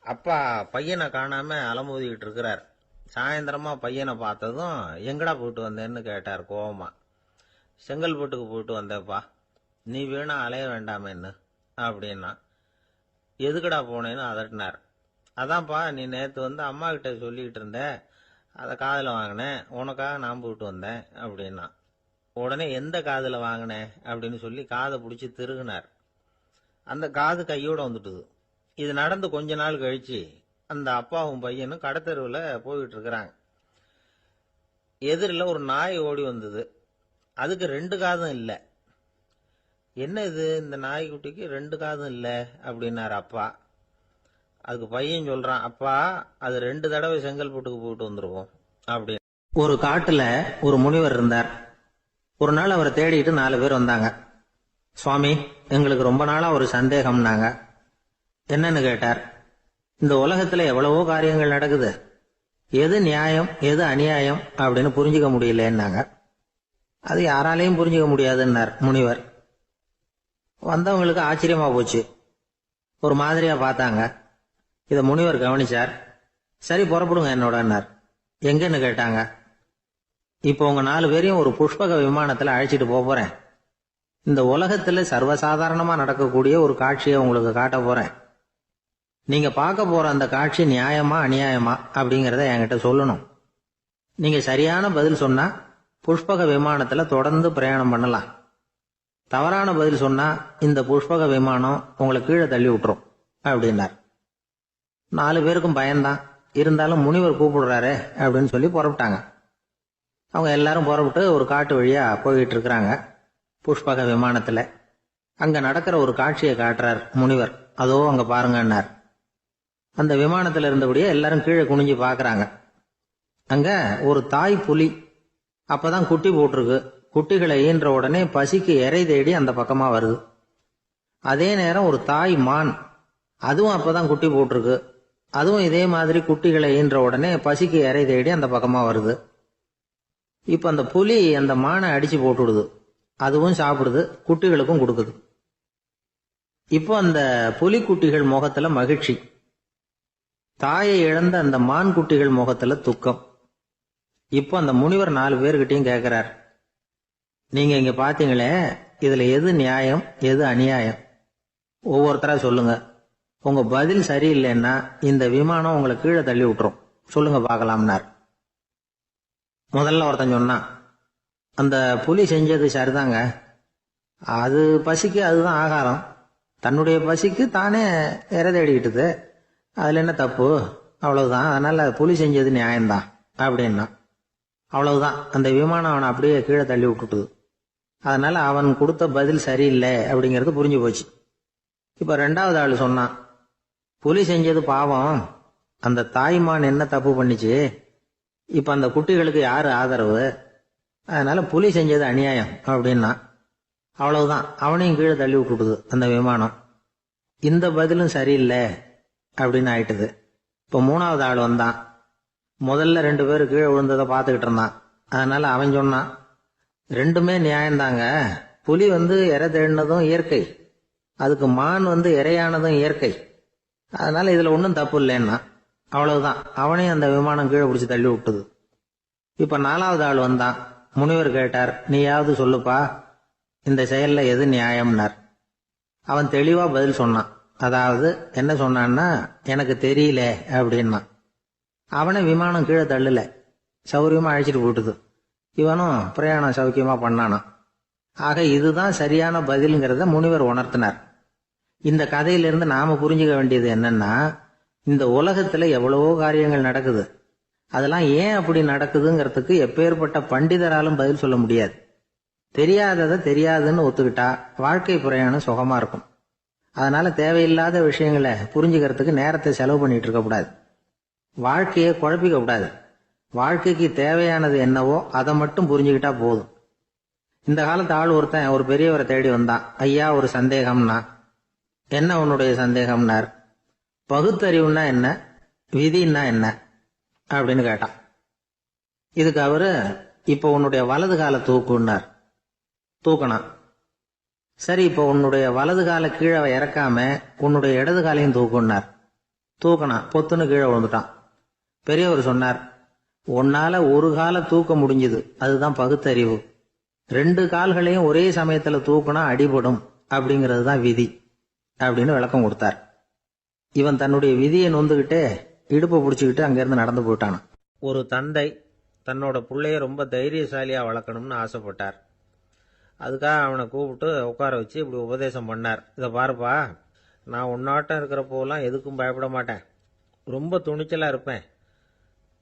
அப்பா பையனை காணாம அலமோதிக்கிட்டு இருக்கிறார். சாயந்தரமா பையனை பார்த்ததும் எங்கடா போயிட்டு வந்தேன்னு கேட்டார் கோவமா. செங்கல்பட்டுக்கு போயிட்டு வந்தேப்பா, நீ வீணா அலைய வேண்டாமேன்னு அப்படின்னா. எதுக்குடா போனேன்னு அதட்டினார். அதான்ப்பா, நீ நேற்று வந்து அம்மா கிட்ட சொல்லிக்கிட்டு இருந்த, அதை காதில் வாங்கினேன், உனக்காக நான் போயிட்டு வந்தேன் அப்படின்னா. உடனே எந்த காதில் வாங்கினேன் அப்படின்னு சொல்லி காதை பிடிச்சி திருகுனார். அந்த காது கையோட வந்துட்டுது. இது நடந்து கொஞ்ச நாள் கழிச்சு அந்த அப்பாவும் பையனும் கடத்தெருவில் போய்கிட்டு இருக்கிறாங்க. எதிரில் ஒரு நாய் ஓடி வந்தது. அதுக்கு 2 காதும் இல்லை. என்ன இது, இந்த நாய்க்குட்டிக்கு 2 காதும் இல்லை அப்படின்னாரு அப்பா. அதுக்கு பையன் சொல்றான், அப்பா அது 2 தடவை செங்கல்பட்டுக்கு போயிட்டு வந்துருவோம் அப்படின்னு. ஒரு காட்டுல ஒரு முனிவர் இருந்தார். ஒரு நாள் அவரை தேடிட்டு 4 பேர் வந்தாங்க. சுவாமி, எங்களுக்கு ரொம்ப நாளா ஒரு சந்தேகம்னாங்க. என்னன்னு கேட்டார். இந்த உலகத்துல எவ்வளவோ காரியங்கள் நடக்குது, எது நியாயம் எது அநியாயம் அப்படின்னு புரிஞ்சுக்க முடியலன்னாங்க. அது யாராலையும் புரிஞ்சுக்க முடியாதுன்னார் முனிவர். வந்தவங்களுக்கு ஆச்சரியமா போச்சு. ஒரு மாதிரியா பார்த்தாங்க. இத முனிவர் கவனிச்சார். சரி, புறப்படுங்க என்னோடன்னார். எங்கன்னு கேட்டாங்க. இப்போ உங்க 4 பேரையும் ஒரு புஷ்பக விமானத்துல அழைச்சிட்டு போறேன். இந்த உலகத்துல சர்வசாதாரணமா நடக்கக்கூடிய ஒரு காட்சியை உங்களுக்கு காட்ட போறேன். நீங்க பார்க்க போற அந்த காட்சி நியாயமா அநியாயமா அப்படிங்கறத என்கிட்ட சொல்லணும். நீங்க சரியான பதில் சொன்னா புஷ்பக விமானத்துல தொடர்ந்து பிரயாணம் பண்ணலாம். தவறான பதில் சொன்னா இந்த புஷ்பக விமானம் உங்களை கீழே தள்ளி விட்டுரும் அப்படின்னார். 4 பேருக்கும் பயம்தான். இருந்தாலும் முனிவர் கூப்பிடுறாரு அப்படின்னு சொல்லி புறப்பட்டாங்க. அவங்க எல்லாரும் புறப்பட்டு ஒரு காட்டு வழியா போய்கிட்டு இருக்கிறாங்க புஷ்பக விமானத்துல. அங்க நடக்கிற ஒரு காட்சியை காட்டுறார் முனிவர். அதோ அங்க பாருங்கன்னார். அந்த விமானத்துல இருந்தபடியே எல்லாரும் கீழே குனிஞ்சு பாக்குறாங்க. அங்க ஒரு தாய் புலி அப்பதான் குட்டி போட்டிருக்கு. குட்டிகளை ஈன்ற உடனே பசிக்கு இறை தேடி அந்த பக்கமா வருது. அதே நேரம் ஒரு தாய் மான், அதுவும் அப்பதான் குட்டி போட்டிருக்கு. அதுவும் இதே மாதிரி குட்டிகளை ஈன்ற உடனே பசிக்கு இறை தேடி அந்த பக்கமா வருது. இப்ப அந்த புலி அந்த மானை அடிச்சு போட்டுடுது. அதுவும் சாப்பிடுது, குட்டிகளுக்கும் கொடுக்குது. இப்போ அந்த புலி குட்டிகள் முகத்துல மகிழ்ச்சி, தாயை இழந்த அந்த மான் குட்டிகள் முகத்துல துக்கம். இப்போ அந்த முனிவர் 4 பேர்கிட்டையும் கேட்கிறார், நீங்க இங்க பாத்தீங்களே, இதுல எது நியாயம் எது அநியாயம்? ஒவ்வொருத்தரா சொல்லுங்க. உங்க பதில் சரியில்லைன்னா இந்த விமானம் உங்களை கீழே தள்ளி விட்டுரும். சொல்லுங்க பார்க்கலாம்னார். முதல்ல ஒருத்தன் சொன்னான், அந்த புலி செஞ்சது சரிதாங்க. அது பசிக்கு அதுதான் ஆகாரம். தன்னுடைய பசிக்கு தானே இறை தேடிக்கிட்டுது. அதுல என்ன தப்பு? அவ்வளவுதான். அதனால புலி செஞ்சது நியாயம்தான் அப்படின்னா. அவ்வளவுதான், அந்த விமானம் அவனை அப்படியே கீழே தள்ளி விட்டுட்டுது. அதனால அவன் கொடுத்த பதில் சரியில்லை அப்படிங்கிறது புரிஞ்சு போச்சு. இப்ப 2வது ஆளு சொன்னான், புலி செஞ்சது பாவம். அந்த தாய்மான் என்ன தப்பு பண்ணிச்சு? இப்ப அந்த குட்டிகளுக்கு யாரு ஆதரவு? அதனால புலி செஞ்சது அநியாயம் அப்படின்னா. அவ்வளவுதான், அவனையும் கீழே தள்ளி விட்டுடுது அந்த விமானம். இந்த பதிலும் சரியில்லை அப்படின்னு ஆயிட்டுது. இப்ப 3வது ஆள் வந்தான். முதல்ல 2 பேர் கீழே விழுந்ததை பார்த்துக்கிட்டு இருந்தான். அதனால அவன் சொன்னான், 2மே நியாயம்தாங்க. புலி இறை தேடினதும் இயற்கை, அதுக்கு மான் இறையானதும் இயற்கை. அதனால இதுல ஒன்றும் தப்பு இல்லைன்னா. அவ்வளவுதான், அவனையும் அந்த விமானம் கீழே பிடிச்சி தள்ளி விட்டுது. இப்ப 4வது ஆள் வந்தான். முனிவர் கேட்டார், நீயாவது சொல்லுப்பா, இந்த செயல்ல எது நியாயம்னார். அவன் தெளிவா பதில் சொன்னான். அதாவது என்ன சொன்னான்னா, எனக்கு தெரியல அப்படின்னா. அவனை விமானம் கீழே தள்ளல, சௌரியமா அழைச்சிட்டு போட்டுது. இவனும் பிரயாணம் சௌக்கியமா பண்ணானா. ஆக இதுதான் சரியான பதிலுங்கிறத முனிவர் உணர்த்தினார். இந்த கதையிலிருந்து நாம புரிஞ்சுக்க வேண்டியது என்னன்னா, இந்த உலகத்துல எவ்வளவோ காரியங்கள் நடக்குது. அதெல்லாம் ஏன் அப்படி நடக்குதுங்கிறதுக்கு எப்பேற்பட்ட பண்டிதராலும் பதில் சொல்ல முடியாது. தெரியாததை தெரியாதுன்னு ஒத்துக்கிட்டா வாழ்க்கை பிரயாணம் சுகமா இருக்கும். அதனால தேவையில்லாத விஷயங்களை புரிஞ்சுக்கிறதுக்கு நேரத்தை செலவு பண்ணிட்டு இருக்க கூடாது. வாழ்க்கையை குழப்பிக்க கூடாது. வாழ்க்கைக்கு தேவையானது என்னவோ அதை மட்டும் புரிஞ்சுக்கிட்டா போதும். இந்த காலத்து ஆள் ஒருத்தன் ஒரு பெரியவரை தேடி வந்தான். ஐயா, ஒரு சந்தேகம்னா. என்ன உன்னுடைய சந்தேகம்னார். பகுத்தறிவுன்னா என்ன, விதின்னா என்ன அப்படின்னு கேட்டான். இதுக்கு அவரு, இப்ப உன்னுடைய வலது கால தூக்குன்னார். தூக்கினான். சரி, இப்ப உன்னுடைய வலது கால கீழே இறக்காம உன்னுடைய இடது காலையும் தூக்குன்னார். தூக்கினான். பொத்துன்னு கீழே விழுந்துட்டான். பெரியவர் சொன்னார், உன்னால ஒரு கால தூக்க முடிஞ்சுது, அதுதான் பகுத்தறிவு. 2 கால்களையும் ஒரே சமயத்துல தூக்குனா அடிபடும் அப்படிங்கிறது தான் விதி அப்படின்னு விளக்கம் கொடுத்தார். இவன் தன்னுடைய விதியை நொந்துகிட்டே இடுப்பை பிடிச்சிக்கிட்டு அங்கிருந்து நடந்து போயிட்டான். ஒரு தந்தை தன்னோட பிள்ளைய ரொம்ப தைரியசாலியா வளர்க்கணும்னு ஆசைப்பட்டார். அதுக்காக அவனை கூப்பிட்டு உட்கார வச்சு இப்படி உபதேசம் பண்ணார். இதை பாருப்பா, நான் உன்னாட்டம் இருக்கிறப்போலாம் எதுக்கும் பயப்பட மாட்டேன், ரொம்ப துணிச்சலா இருப்பேன்.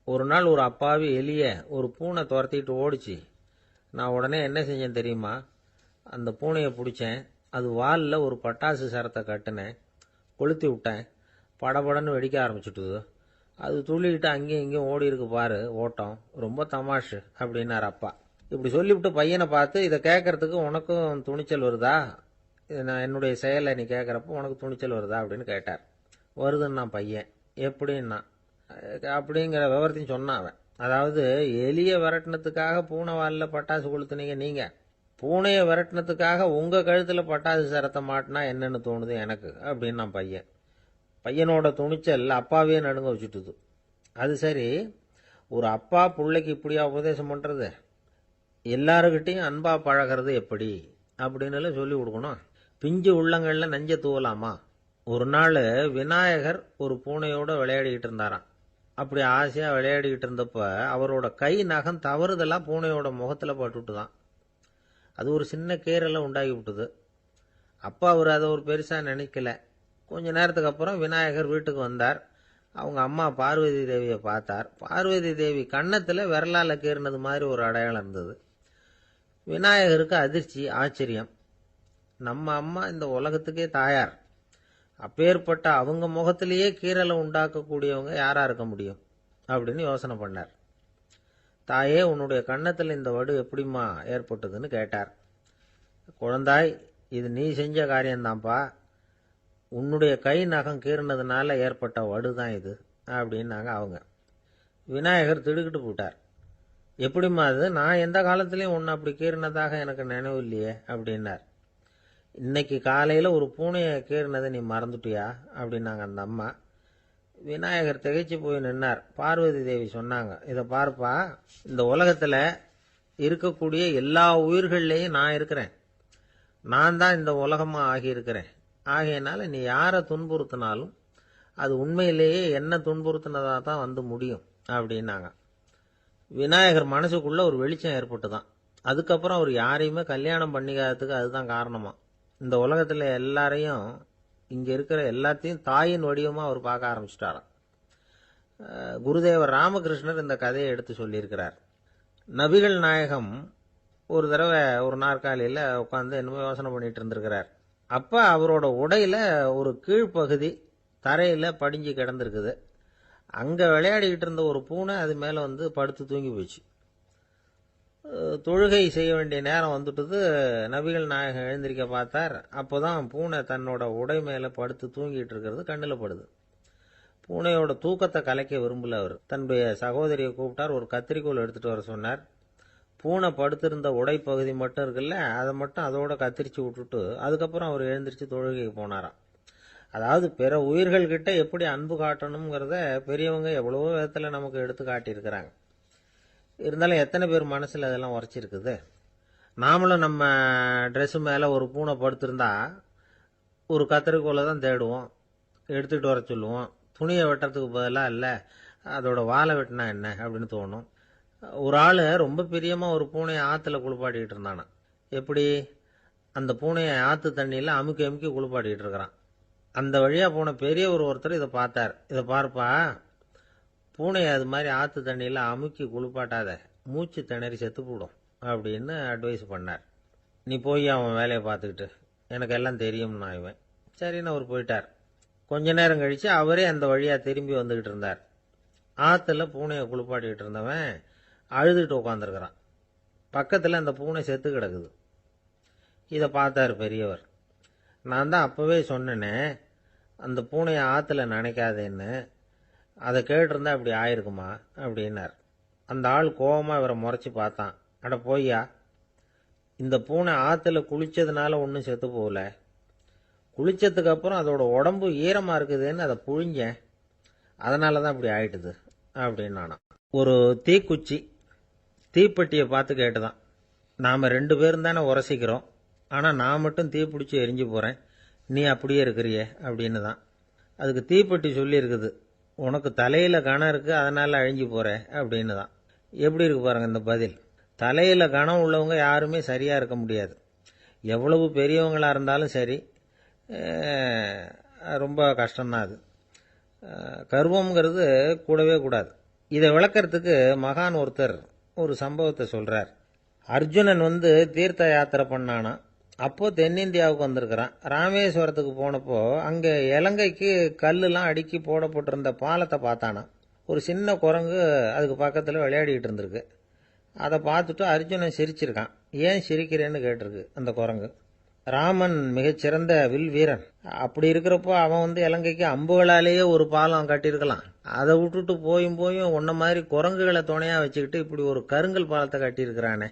ஒரு நாள் ஒரு அப்பாவி எலிய ஒரு பூனை துரத்திட்டு ஓடிச்சு. நான் உடனே என்ன செஞ்சேன் தெரியுமா? அந்த பூனையை பிடிச்சேன், அது வாலில் ஒரு பட்டாசு சரத்தை கட்டினேன், கொளுத்தி விட்டேன், படபடன்னு வெடிக்க ஆரம்பிச்சுட்டுது. அது துள்ளிக்கிட்டு அங்கேயும் இங்கேயும் ஓடி இருக்கு பாரு ஓட்டம், ரொம்ப தமாஷு அப்படின்னார் அப்பா. இப்படி சொல்லிவிட்டு பையனை பார்த்து, இதை கேட்கறதுக்கு உனக்கும் துணிச்சல் வருதா, நான் என்னுடைய செயலை நீ கேட்குறப்ப உனக்கு துணிச்சல் வருதா அப்படின்னு கேட்டார். வருதுன்னா பையன். எப்படின்னா அப்படிங்கிற விவரத்தையும் சொன்னான் அவன். அதாவது எலிய விரட்டினத்துக்காக பூனை வாலில் பட்டாசு கொளுத்துனீங்க நீங்க, பூனையை விரட்டினத்துக்காக உங்க கழுத்துல பட்டாசு சரத்தை மாட்டினா என்னன்னு தோணுது எனக்கு அப்படின்னு நான் பையன். பையனோட துணிச்சல் அப்பாவே நடுங்க வச்சுட்டுது. அது சரி, ஒரு அப்பா பிள்ளைக்கு இப்படியா உபதேசம் பண்றது? எல்லாருக்கிட்டையும் அன்பா பழகிறது எப்படி அப்படின்னு சொல்லி கொடுக்கணும். பிஞ்சு உள்ளங்கள்ல நஞ்ச தூவலாமா? ஒரு நாள் விநாயகர் ஒரு பூனையோட விளையாடிக்கிட்டு இருந்தாராம். அப்படி ஆசையா விளையாடிக்கிட்டு இருந்தப்ப அவரோட கை நகம் தவறுதலா பூனையோட முகத்துல பட்டுட்டுதான். அது ஒரு சின்ன கீறலை உண்டாகி விட்டுது. அப்பா அவர் அதை ஒரு பெருசா நினைக்கல. கொஞ்ச நேரத்துக்கு அப்புறம் விநாயகர் வீட்டுக்கு வந்தார். அவங்க அம்மா பார்வதி தேவியை பார்த்தார். பார்வதி தேவி கன்னத்துல விரலால கீறினது மாதிரி ஒரு அடையாளம் இருந்தது. விநாயகருக்கு அதிர்ச்சி, ஆச்சரியம். நம்ம அம்மா இந்த உலகத்துக்கே தாயார், அப்பேற்பட்ட அவங்க முகத்திலேயே கீறலை உண்டாக்கக்கூடியவங்க யாரா இருக்க முடியும் அப்படின்னு யோசனை பண்ணார். தாயே, உன்னுடைய கன்னத்தில் இந்த வடு எப்படிம்மா ஏற்பட்டதுன்னு கேட்டார். குழந்தாய், இது நீ செஞ்ச காரியம்தான்ப்பா, உன்னுடைய கை நகம் கீறினதுனால ஏற்பட்ட வடு தான் இது அப்படின்னாங்க அவங்க. விநாயகர் திடுக்கிட்டு போட்டார். எப்படிம்மா அது? நான் எந்த காலத்திலையும் உன்னை அப்படி கீறினதாக எனக்கு நினைவு இல்லையே அப்படின்னார். இன்னைக்கு காலையில் ஒரு பூனையை கீறினதை நீ மறந்துட்டியா அப்படின்னாங்க அந்த அம்மா. விநாயகர் திகைச்சு போய் நின்னார். பார்வதி தேவி சொன்னாங்க, இதை பார்ப்பா, இந்த உலகத்தில் இருக்கக்கூடிய எல்லா உயிர்கள்லேயும் நான் இருக்கிறேன், நான் தான் இந்த உலகமாக ஆகியிருக்கிறேன். ஆகையினால நீ யாரை துன்புறுத்தினாலும் அது உண்மையிலேயே என்ன துன்புறுத்தினதாக தான் வந்து முடியும் அப்படின்னாங்க. விநாயகர் மனசுக்குள்ள ஒரு வெளிச்சம் ஏற்பட்டுதான். அதுக்கப்புறம் அவர் யாரையுமே கல்யாணம் பண்ணிக்காததுக்கு அதுதான் காரணமா. இந்த உலகத்துல எல்லாரையும், இங்க இருக்கிற எல்லாத்தையும் தாயின் வடிவமா அவர் பார்க்க ஆரம்பிச்சிட்டாராம். குருதேவர் ராமகிருஷ்ணர் இந்த கதையை எடுத்து சொல்லியிருக்கிறார். நபிகள் நாயகம் ஒரு தடவை ஒரு நாற்காலியில உட்காந்து என்னமோ யோசனை பண்ணிட்டு இருந்திருக்கிறார். அப்ப அவரோட உடையில ஒரு கீழ்ப்பகுதி தரையில படிஞ்சு கிடந்திருக்குது. அங்க விளையாடிக்கிட்டு இருந்த ஒரு பூனை அது மேல வந்து படுத்து தூங்கி போச்சு. தொழுகை செய்ய வேண்டிய நேரம் வந்துட்டது. நபிகள் நாயகம் எழுந்திருக்க பார்த்தார். அப்போதான் பூனை தன்னோட உடை மேல படுத்து தூங்கிட்டு இருக்கிறது கண்ணில் படுது. பூனையோட தூக்கத்தை கலைக்க விரும்பல அவர். தன்னுடைய சகோதரியை கூப்பிட்டார். ஒரு கத்திரிக்கோல் எடுத்துட்டு வர சொன்னார். பூனை படுத்திருந்த உடை பகுதி மட்டும் இருக்குல்ல, அதை மட்டும் அதோட கத்திரிச்சு விட்டுட்டு அதுக்கப்புறம் அவர் எழுந்திரிச்சு தொழுகைக்கு போனாராம். அதாவது பிற உயிர்கள் கிட்ட எப்படி அன்பு காட்டணுங்கிறத பெரியவங்க எவ்வளவோ விதத்துல நமக்கு எடுத்து காட்டியிருக்கிறாங்க. இருந்தாலும் எத்தனை பேர் மனசுல அதெல்லாம் உரைச்சிருக்குது? நாமளும் நம்ம ட்ரெஸ் மேல ஒரு பூனை படுத்திருந்தா ஒரு கத்திரிக்கோலை தான் தேடுவோம், எடுத்துட்டு வர சொல்லுவோம். துணியை வெட்டுறதுக்கு பதிலாக இல்லை அதோட வாழை வெட்டினா என்ன அப்படின்னு தோணும். ஒரு ஆள் ரொம்ப பிரியமா ஒரு பூனையை ஆத்துல குளிப்பாட்டிக்கிட்டு இருந்தானா. எப்படி? அந்த பூனையை ஆத்து தண்ணியில அமுக்கி அமுக்கி குளிப்பாட்டிக்கிட்டு இருக்கிறான். அந்த வழியா போன பெரியவர் ஒருத்தர் இதை பார்த்தார். இதை பார்ப்பா, பூனையை அது மாதிரி ஆத்து தண்ணியில அமுக்கி குளிப்பாட்டாத, மூச்சு திணறி செத்து போடும் அப்படின்னு அட்வைஸ் பண்ணார். நீ போய் அவன் வேலையை பார்த்துக்கிட்டு, எனக்கு எல்லாம் தெரியும்னா இவன். சரின்னு அவர் போயிட்டார். கொஞ்ச நேரம் கழிச்சு அவரே அந்த வழியா திரும்பி வந்துகிட்டு இருந்தார். ஆத்துல பூனையை குளிப்பாட்டிக்கிட்டு இருந்தவன் அழுதுட்டு உட்காந்துருக்கிறான். பக்கத்துல அந்த பூனை செத்து கிடக்குது. இதை பார்த்தார் பெரியவர். நான் தான் அப்பவே சொன்னேனே அந்த பூனையை ஆத்துல நினைக்காதேன்னு, அதை கேட்டிருந்தா இப்படி ஆயிருக்குமா அப்படின்னார். அந்த ஆள் கோபமா இவரை முறைச்சி பார்த்தான். அட போய்யா, இந்த பூனை ஆத்துல குளிச்சதுனால ஒன்றும் செத்து போகல, குளிச்சதுக்கு அப்புறம் அதோட உடம்பு ஈரமா இருக்குதுன்னு அதை புழிஞ்சேன், அதனாலதான் இப்படி ஆயிட்டுது அப்படின்னு நானா. ஒரு தீக்குச்சி தீப்பெட்டியை பார்த்து கேட்டுதான், நாம் 2 பேரும் தானே உரசிக்கிறோம், ஆனால் நான் மட்டும் தீப்பிடிச்சி எரிஞ்சு போகிறேன், நீ அப்படியே இருக்கிறியே அப்படின்னு தான். அதுக்கு தீப்பெட்டி சொல்லியிருக்குது, உனக்கு தலையில் கணம் இருக்குது அதனால் அழிஞ்சு போகிற அப்படின்னு தான். எப்படி இருக்கு பாருங்க இந்த பதில். தலையில் கணம் உள்ளவங்க யாருமே சரியாக இருக்க முடியாது. எவ்வளவு பெரியவங்களாக இருந்தாலும் சரி, ரொம்ப கஷ்டம்தான் அது. கர்வம்ங்கிறது கூடவே கூடாது. இதை விளக்கறதுக்கு மகான் ஒருத்தர் ஒரு சம்பவத்தை சொல்கிறார். அர்ஜுனன் தீர்த்த யாத்திரை பண்ணானா. அப்போது தென்னிந்தியாவுக்கு வந்திருக்கிறான். ராமேஸ்வரத்துக்கு போனப்போ அங்கே இலங்கைக்கு கல்லுலாம் அடுக்கி போடப்பட்டிருந்த பாலத்தை பார்த்தானா. ஒரு சின்ன குரங்கு அதுக்கு பக்கத்தில் விளையாடிக்கிட்டு இருந்திருக்கு. அதை பார்த்துட்டு அர்ஜுனன் சிரிச்சிருக்கான். ஏன் சிரிக்கிறேன்னு கேட்டிருக்கு அந்த குரங்கு. ராமன் மிகச்சிறந்த வில் வீரன். அப்படி இருக்கிறப்போ அவன் இலங்கைக்கு அம்புகளாலேயே ஒரு பாலம் கட்டியிருக்கலாம். அதை விட்டுட்டு போயும் உன்ன மாதிரி குரங்குகளை துணையாக வச்சுக்கிட்டு இப்படி ஒரு கருங்கல் பாலத்தை கட்டியிருக்கிறானே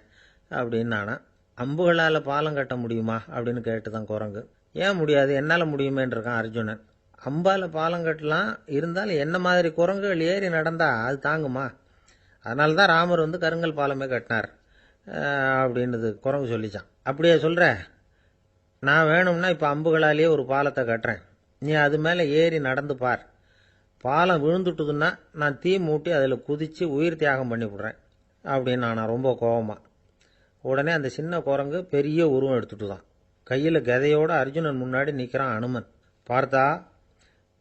அப்படின்னு நானா. அம்புகளால் பாலம் கட்ட முடியுமா அப்படின்னு கேட்டுதான் குரங்கு. ஏன் முடியாது, என்னால் முடியுமேன்னு இருக்கான் அர்ஜுனன். அம்பால் பாலம் கட்டலாம், இருந்தாலும் என்ன மாதிரி குரங்குகள் ஏறி நடந்தா அது தாங்குமா? அதனால தான் ராமர் கருங்கல் பாலமே கட்டினார் அப்படின்றது குரங்கு சொல்லிச்சான். அப்படியே சொல்கிற, நான் வேணும்னா இப்போ அம்புகளாலேயே ஒரு பாலத்தை கட்டுறேன், நீ அது மேலே ஏறி நடந்து பார். பாலம் விழுந்துட்டுதுன்னா நான் தீ மூட்டி அதில் குதித்து உயிர் தியாகம் பண்ணி விடுறேன் அப்படின்னு நான் ரொம்ப கோபமாக. உடனே அந்த சின்ன குரங்கு பெரிய உருவம் எடுத்துட்டு தான் கையில் கதையோடு அர்ஜுனன் முன்னாடி நிற்கிறான் அனுமன். பார்த்தா,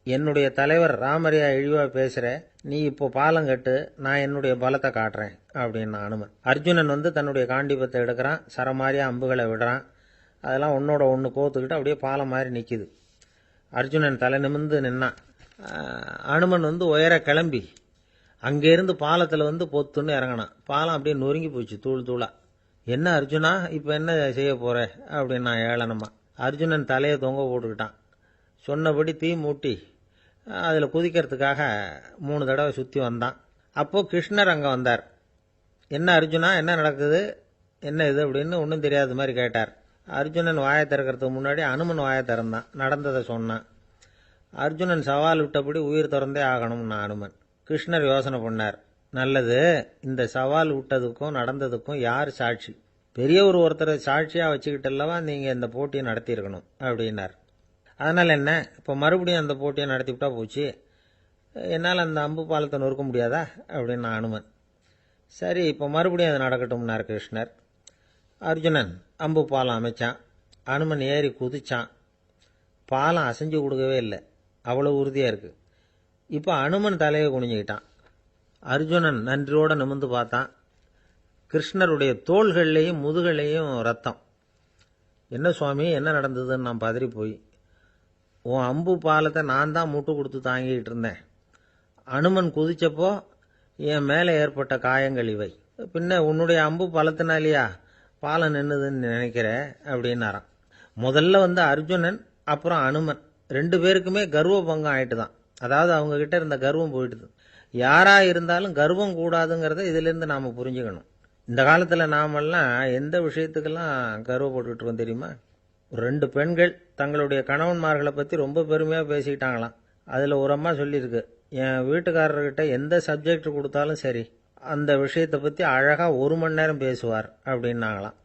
என்னுடைய தலைவர் ராமரையா இழிவாக பேசுகிற, நீ இப்போ பாலம் கட்டு, நான் என்னுடைய பலத்தை காட்டுறேன் அப்படின்னு அனுமன். அர்ஜுனன் தன்னுடைய காண்டிபத்தை எடுக்கிறான், சரமாரியா அம்புகளை விடுறான். அதெல்லாம் ஒன்னோட ஒன்று கோத்துக்கிட்டு அப்படியே பாலம் மாதிரி நிற்கிது. அர்ஜுனன் தலை நிமிர்ந்து நின்னான். அனுமன் உயர கிளம்பி அங்கேருந்து பாலத்தில் பொத்துன்னு இறங்கினான். பாலம் அப்படியே நொறுங்கி போச்சு தூள் தூளா. என்ன அர்ஜுனா, இப்போ என்ன செய்ய போற அப்படின்னா ஏளனமா. அர்ஜுனன் தலையை தொங்க போட்டுக்கிட்டான். சொன்னபடி தீ மூட்டி அதில் குதிக்கிறதுக்காக 3 தடவை சுற்றி வந்தான். அப்போது கிருஷ்ணர் அங்கே வந்தார். என்ன அர்ஜுனா, என்ன நடக்குது, என்ன இது அப்படின்னு ஒன்றும் தெரியாத மாதிரி கேட்டார். அர்ஜுனன் வாயை திறக்கிறதுக்கு முன்னாடி அனுமன் வாயை திறந்தான், நடந்ததை சொன்னான். அர்ஜுனன் சவால் விட்டபடி உயிர் திறந்தே ஆகணும்னா அனுமன். கிருஷ்ணர் யோசனை பண்ணார். நல்லது, இந்த சவால் விட்டதுக்கும் நடந்ததுக்கும் யார் சாட்சி? பெரியவர் ஒருத்தரை சாட்சியாக வச்சுக்கிட்டல்லவா நீங்கள் இந்த போட்டியை நடத்தியிருக்கணும் அப்படின்னார். அதனால் என்ன, இப்போ மறுபடியும் அந்த போட்டியை நடத்திவிட்டா போச்சு, என்னால் அந்த அம்பு பாலத்தை நொறுக்க முடியாதா அப்படின்னு அனுமன். சரி, இப்போ மறுபடியும் அது நடக்கட்டும்னார் கிருஷ்ணர். அர்ஜுனன் அம்பு பாலம் அமைச்சான். அனுமன் ஏறி குதிச்சான். பாலம் அசைஞ்சு கொடுக்கவே இல்லை, அவ்வளோ உறுதியாக இருக்குது. இப்போ அனுமன் தலையை குனிஞ்சிக்கிட்டான். அர்ஜுனன் நன்றியோடு நிமிர்ந்து பார்த்தான். கிருஷ்ணருடைய தோள்கள்லேயும் முதுகளையும் ரத்தம். என்ன சுவாமி, என்ன நடந்ததுன்னு நான் பதறி போய், உன் அம்பு பாலத்தை நான் தான் மூட்டு கொடுத்து தாங்கிட்டு இருந்தேன். அனுமன் குதிச்சப்போ என் மேலே ஏற்பட்ட காயங்கள் இவை. பின்ன உன்னுடைய அம்பு பலத்தினாலேயா பாலம் நின்னுதுன்னு நினைக்கிற அப்படின்னாராம். முதல்ல அர்ஜுனன், அப்புறம் அனுமன் 2 பேருக்குமே கர்வ பங்கம் ஆயிட்டு தான். அதாவது அவங்க கிட்ட இருந்த கர்வம் போயிட்டுது. யாரா இருந்தாலும் கர்வம் கூடாதுங்கிறத இதிலிருந்து நாம புரிஞ்சுக்கணும். இந்த காலத்துல நாமெல்லாம் எந்த விஷயத்துக்கெல்லாம் கர்வப்பட்டுட்டு இருக்கோம் தெரியுமா? 2 பெண்கள் தங்களுடைய கணவன்மார்களை பத்தி ரொம்ப பெருமையா பேசிக்கிட்டாங்களாம். அதுல ஒரு அம்மா சொல்லியிருக்கு, என் வீட்டுக்காரர்கிட்ட எந்த சப்ஜெக்ட் கொடுத்தாலும் சரி அந்த விஷயத்தை பத்தி அழகா 1 மணி நேரம் பேசுவார் அப்படின்னாங்களாம்.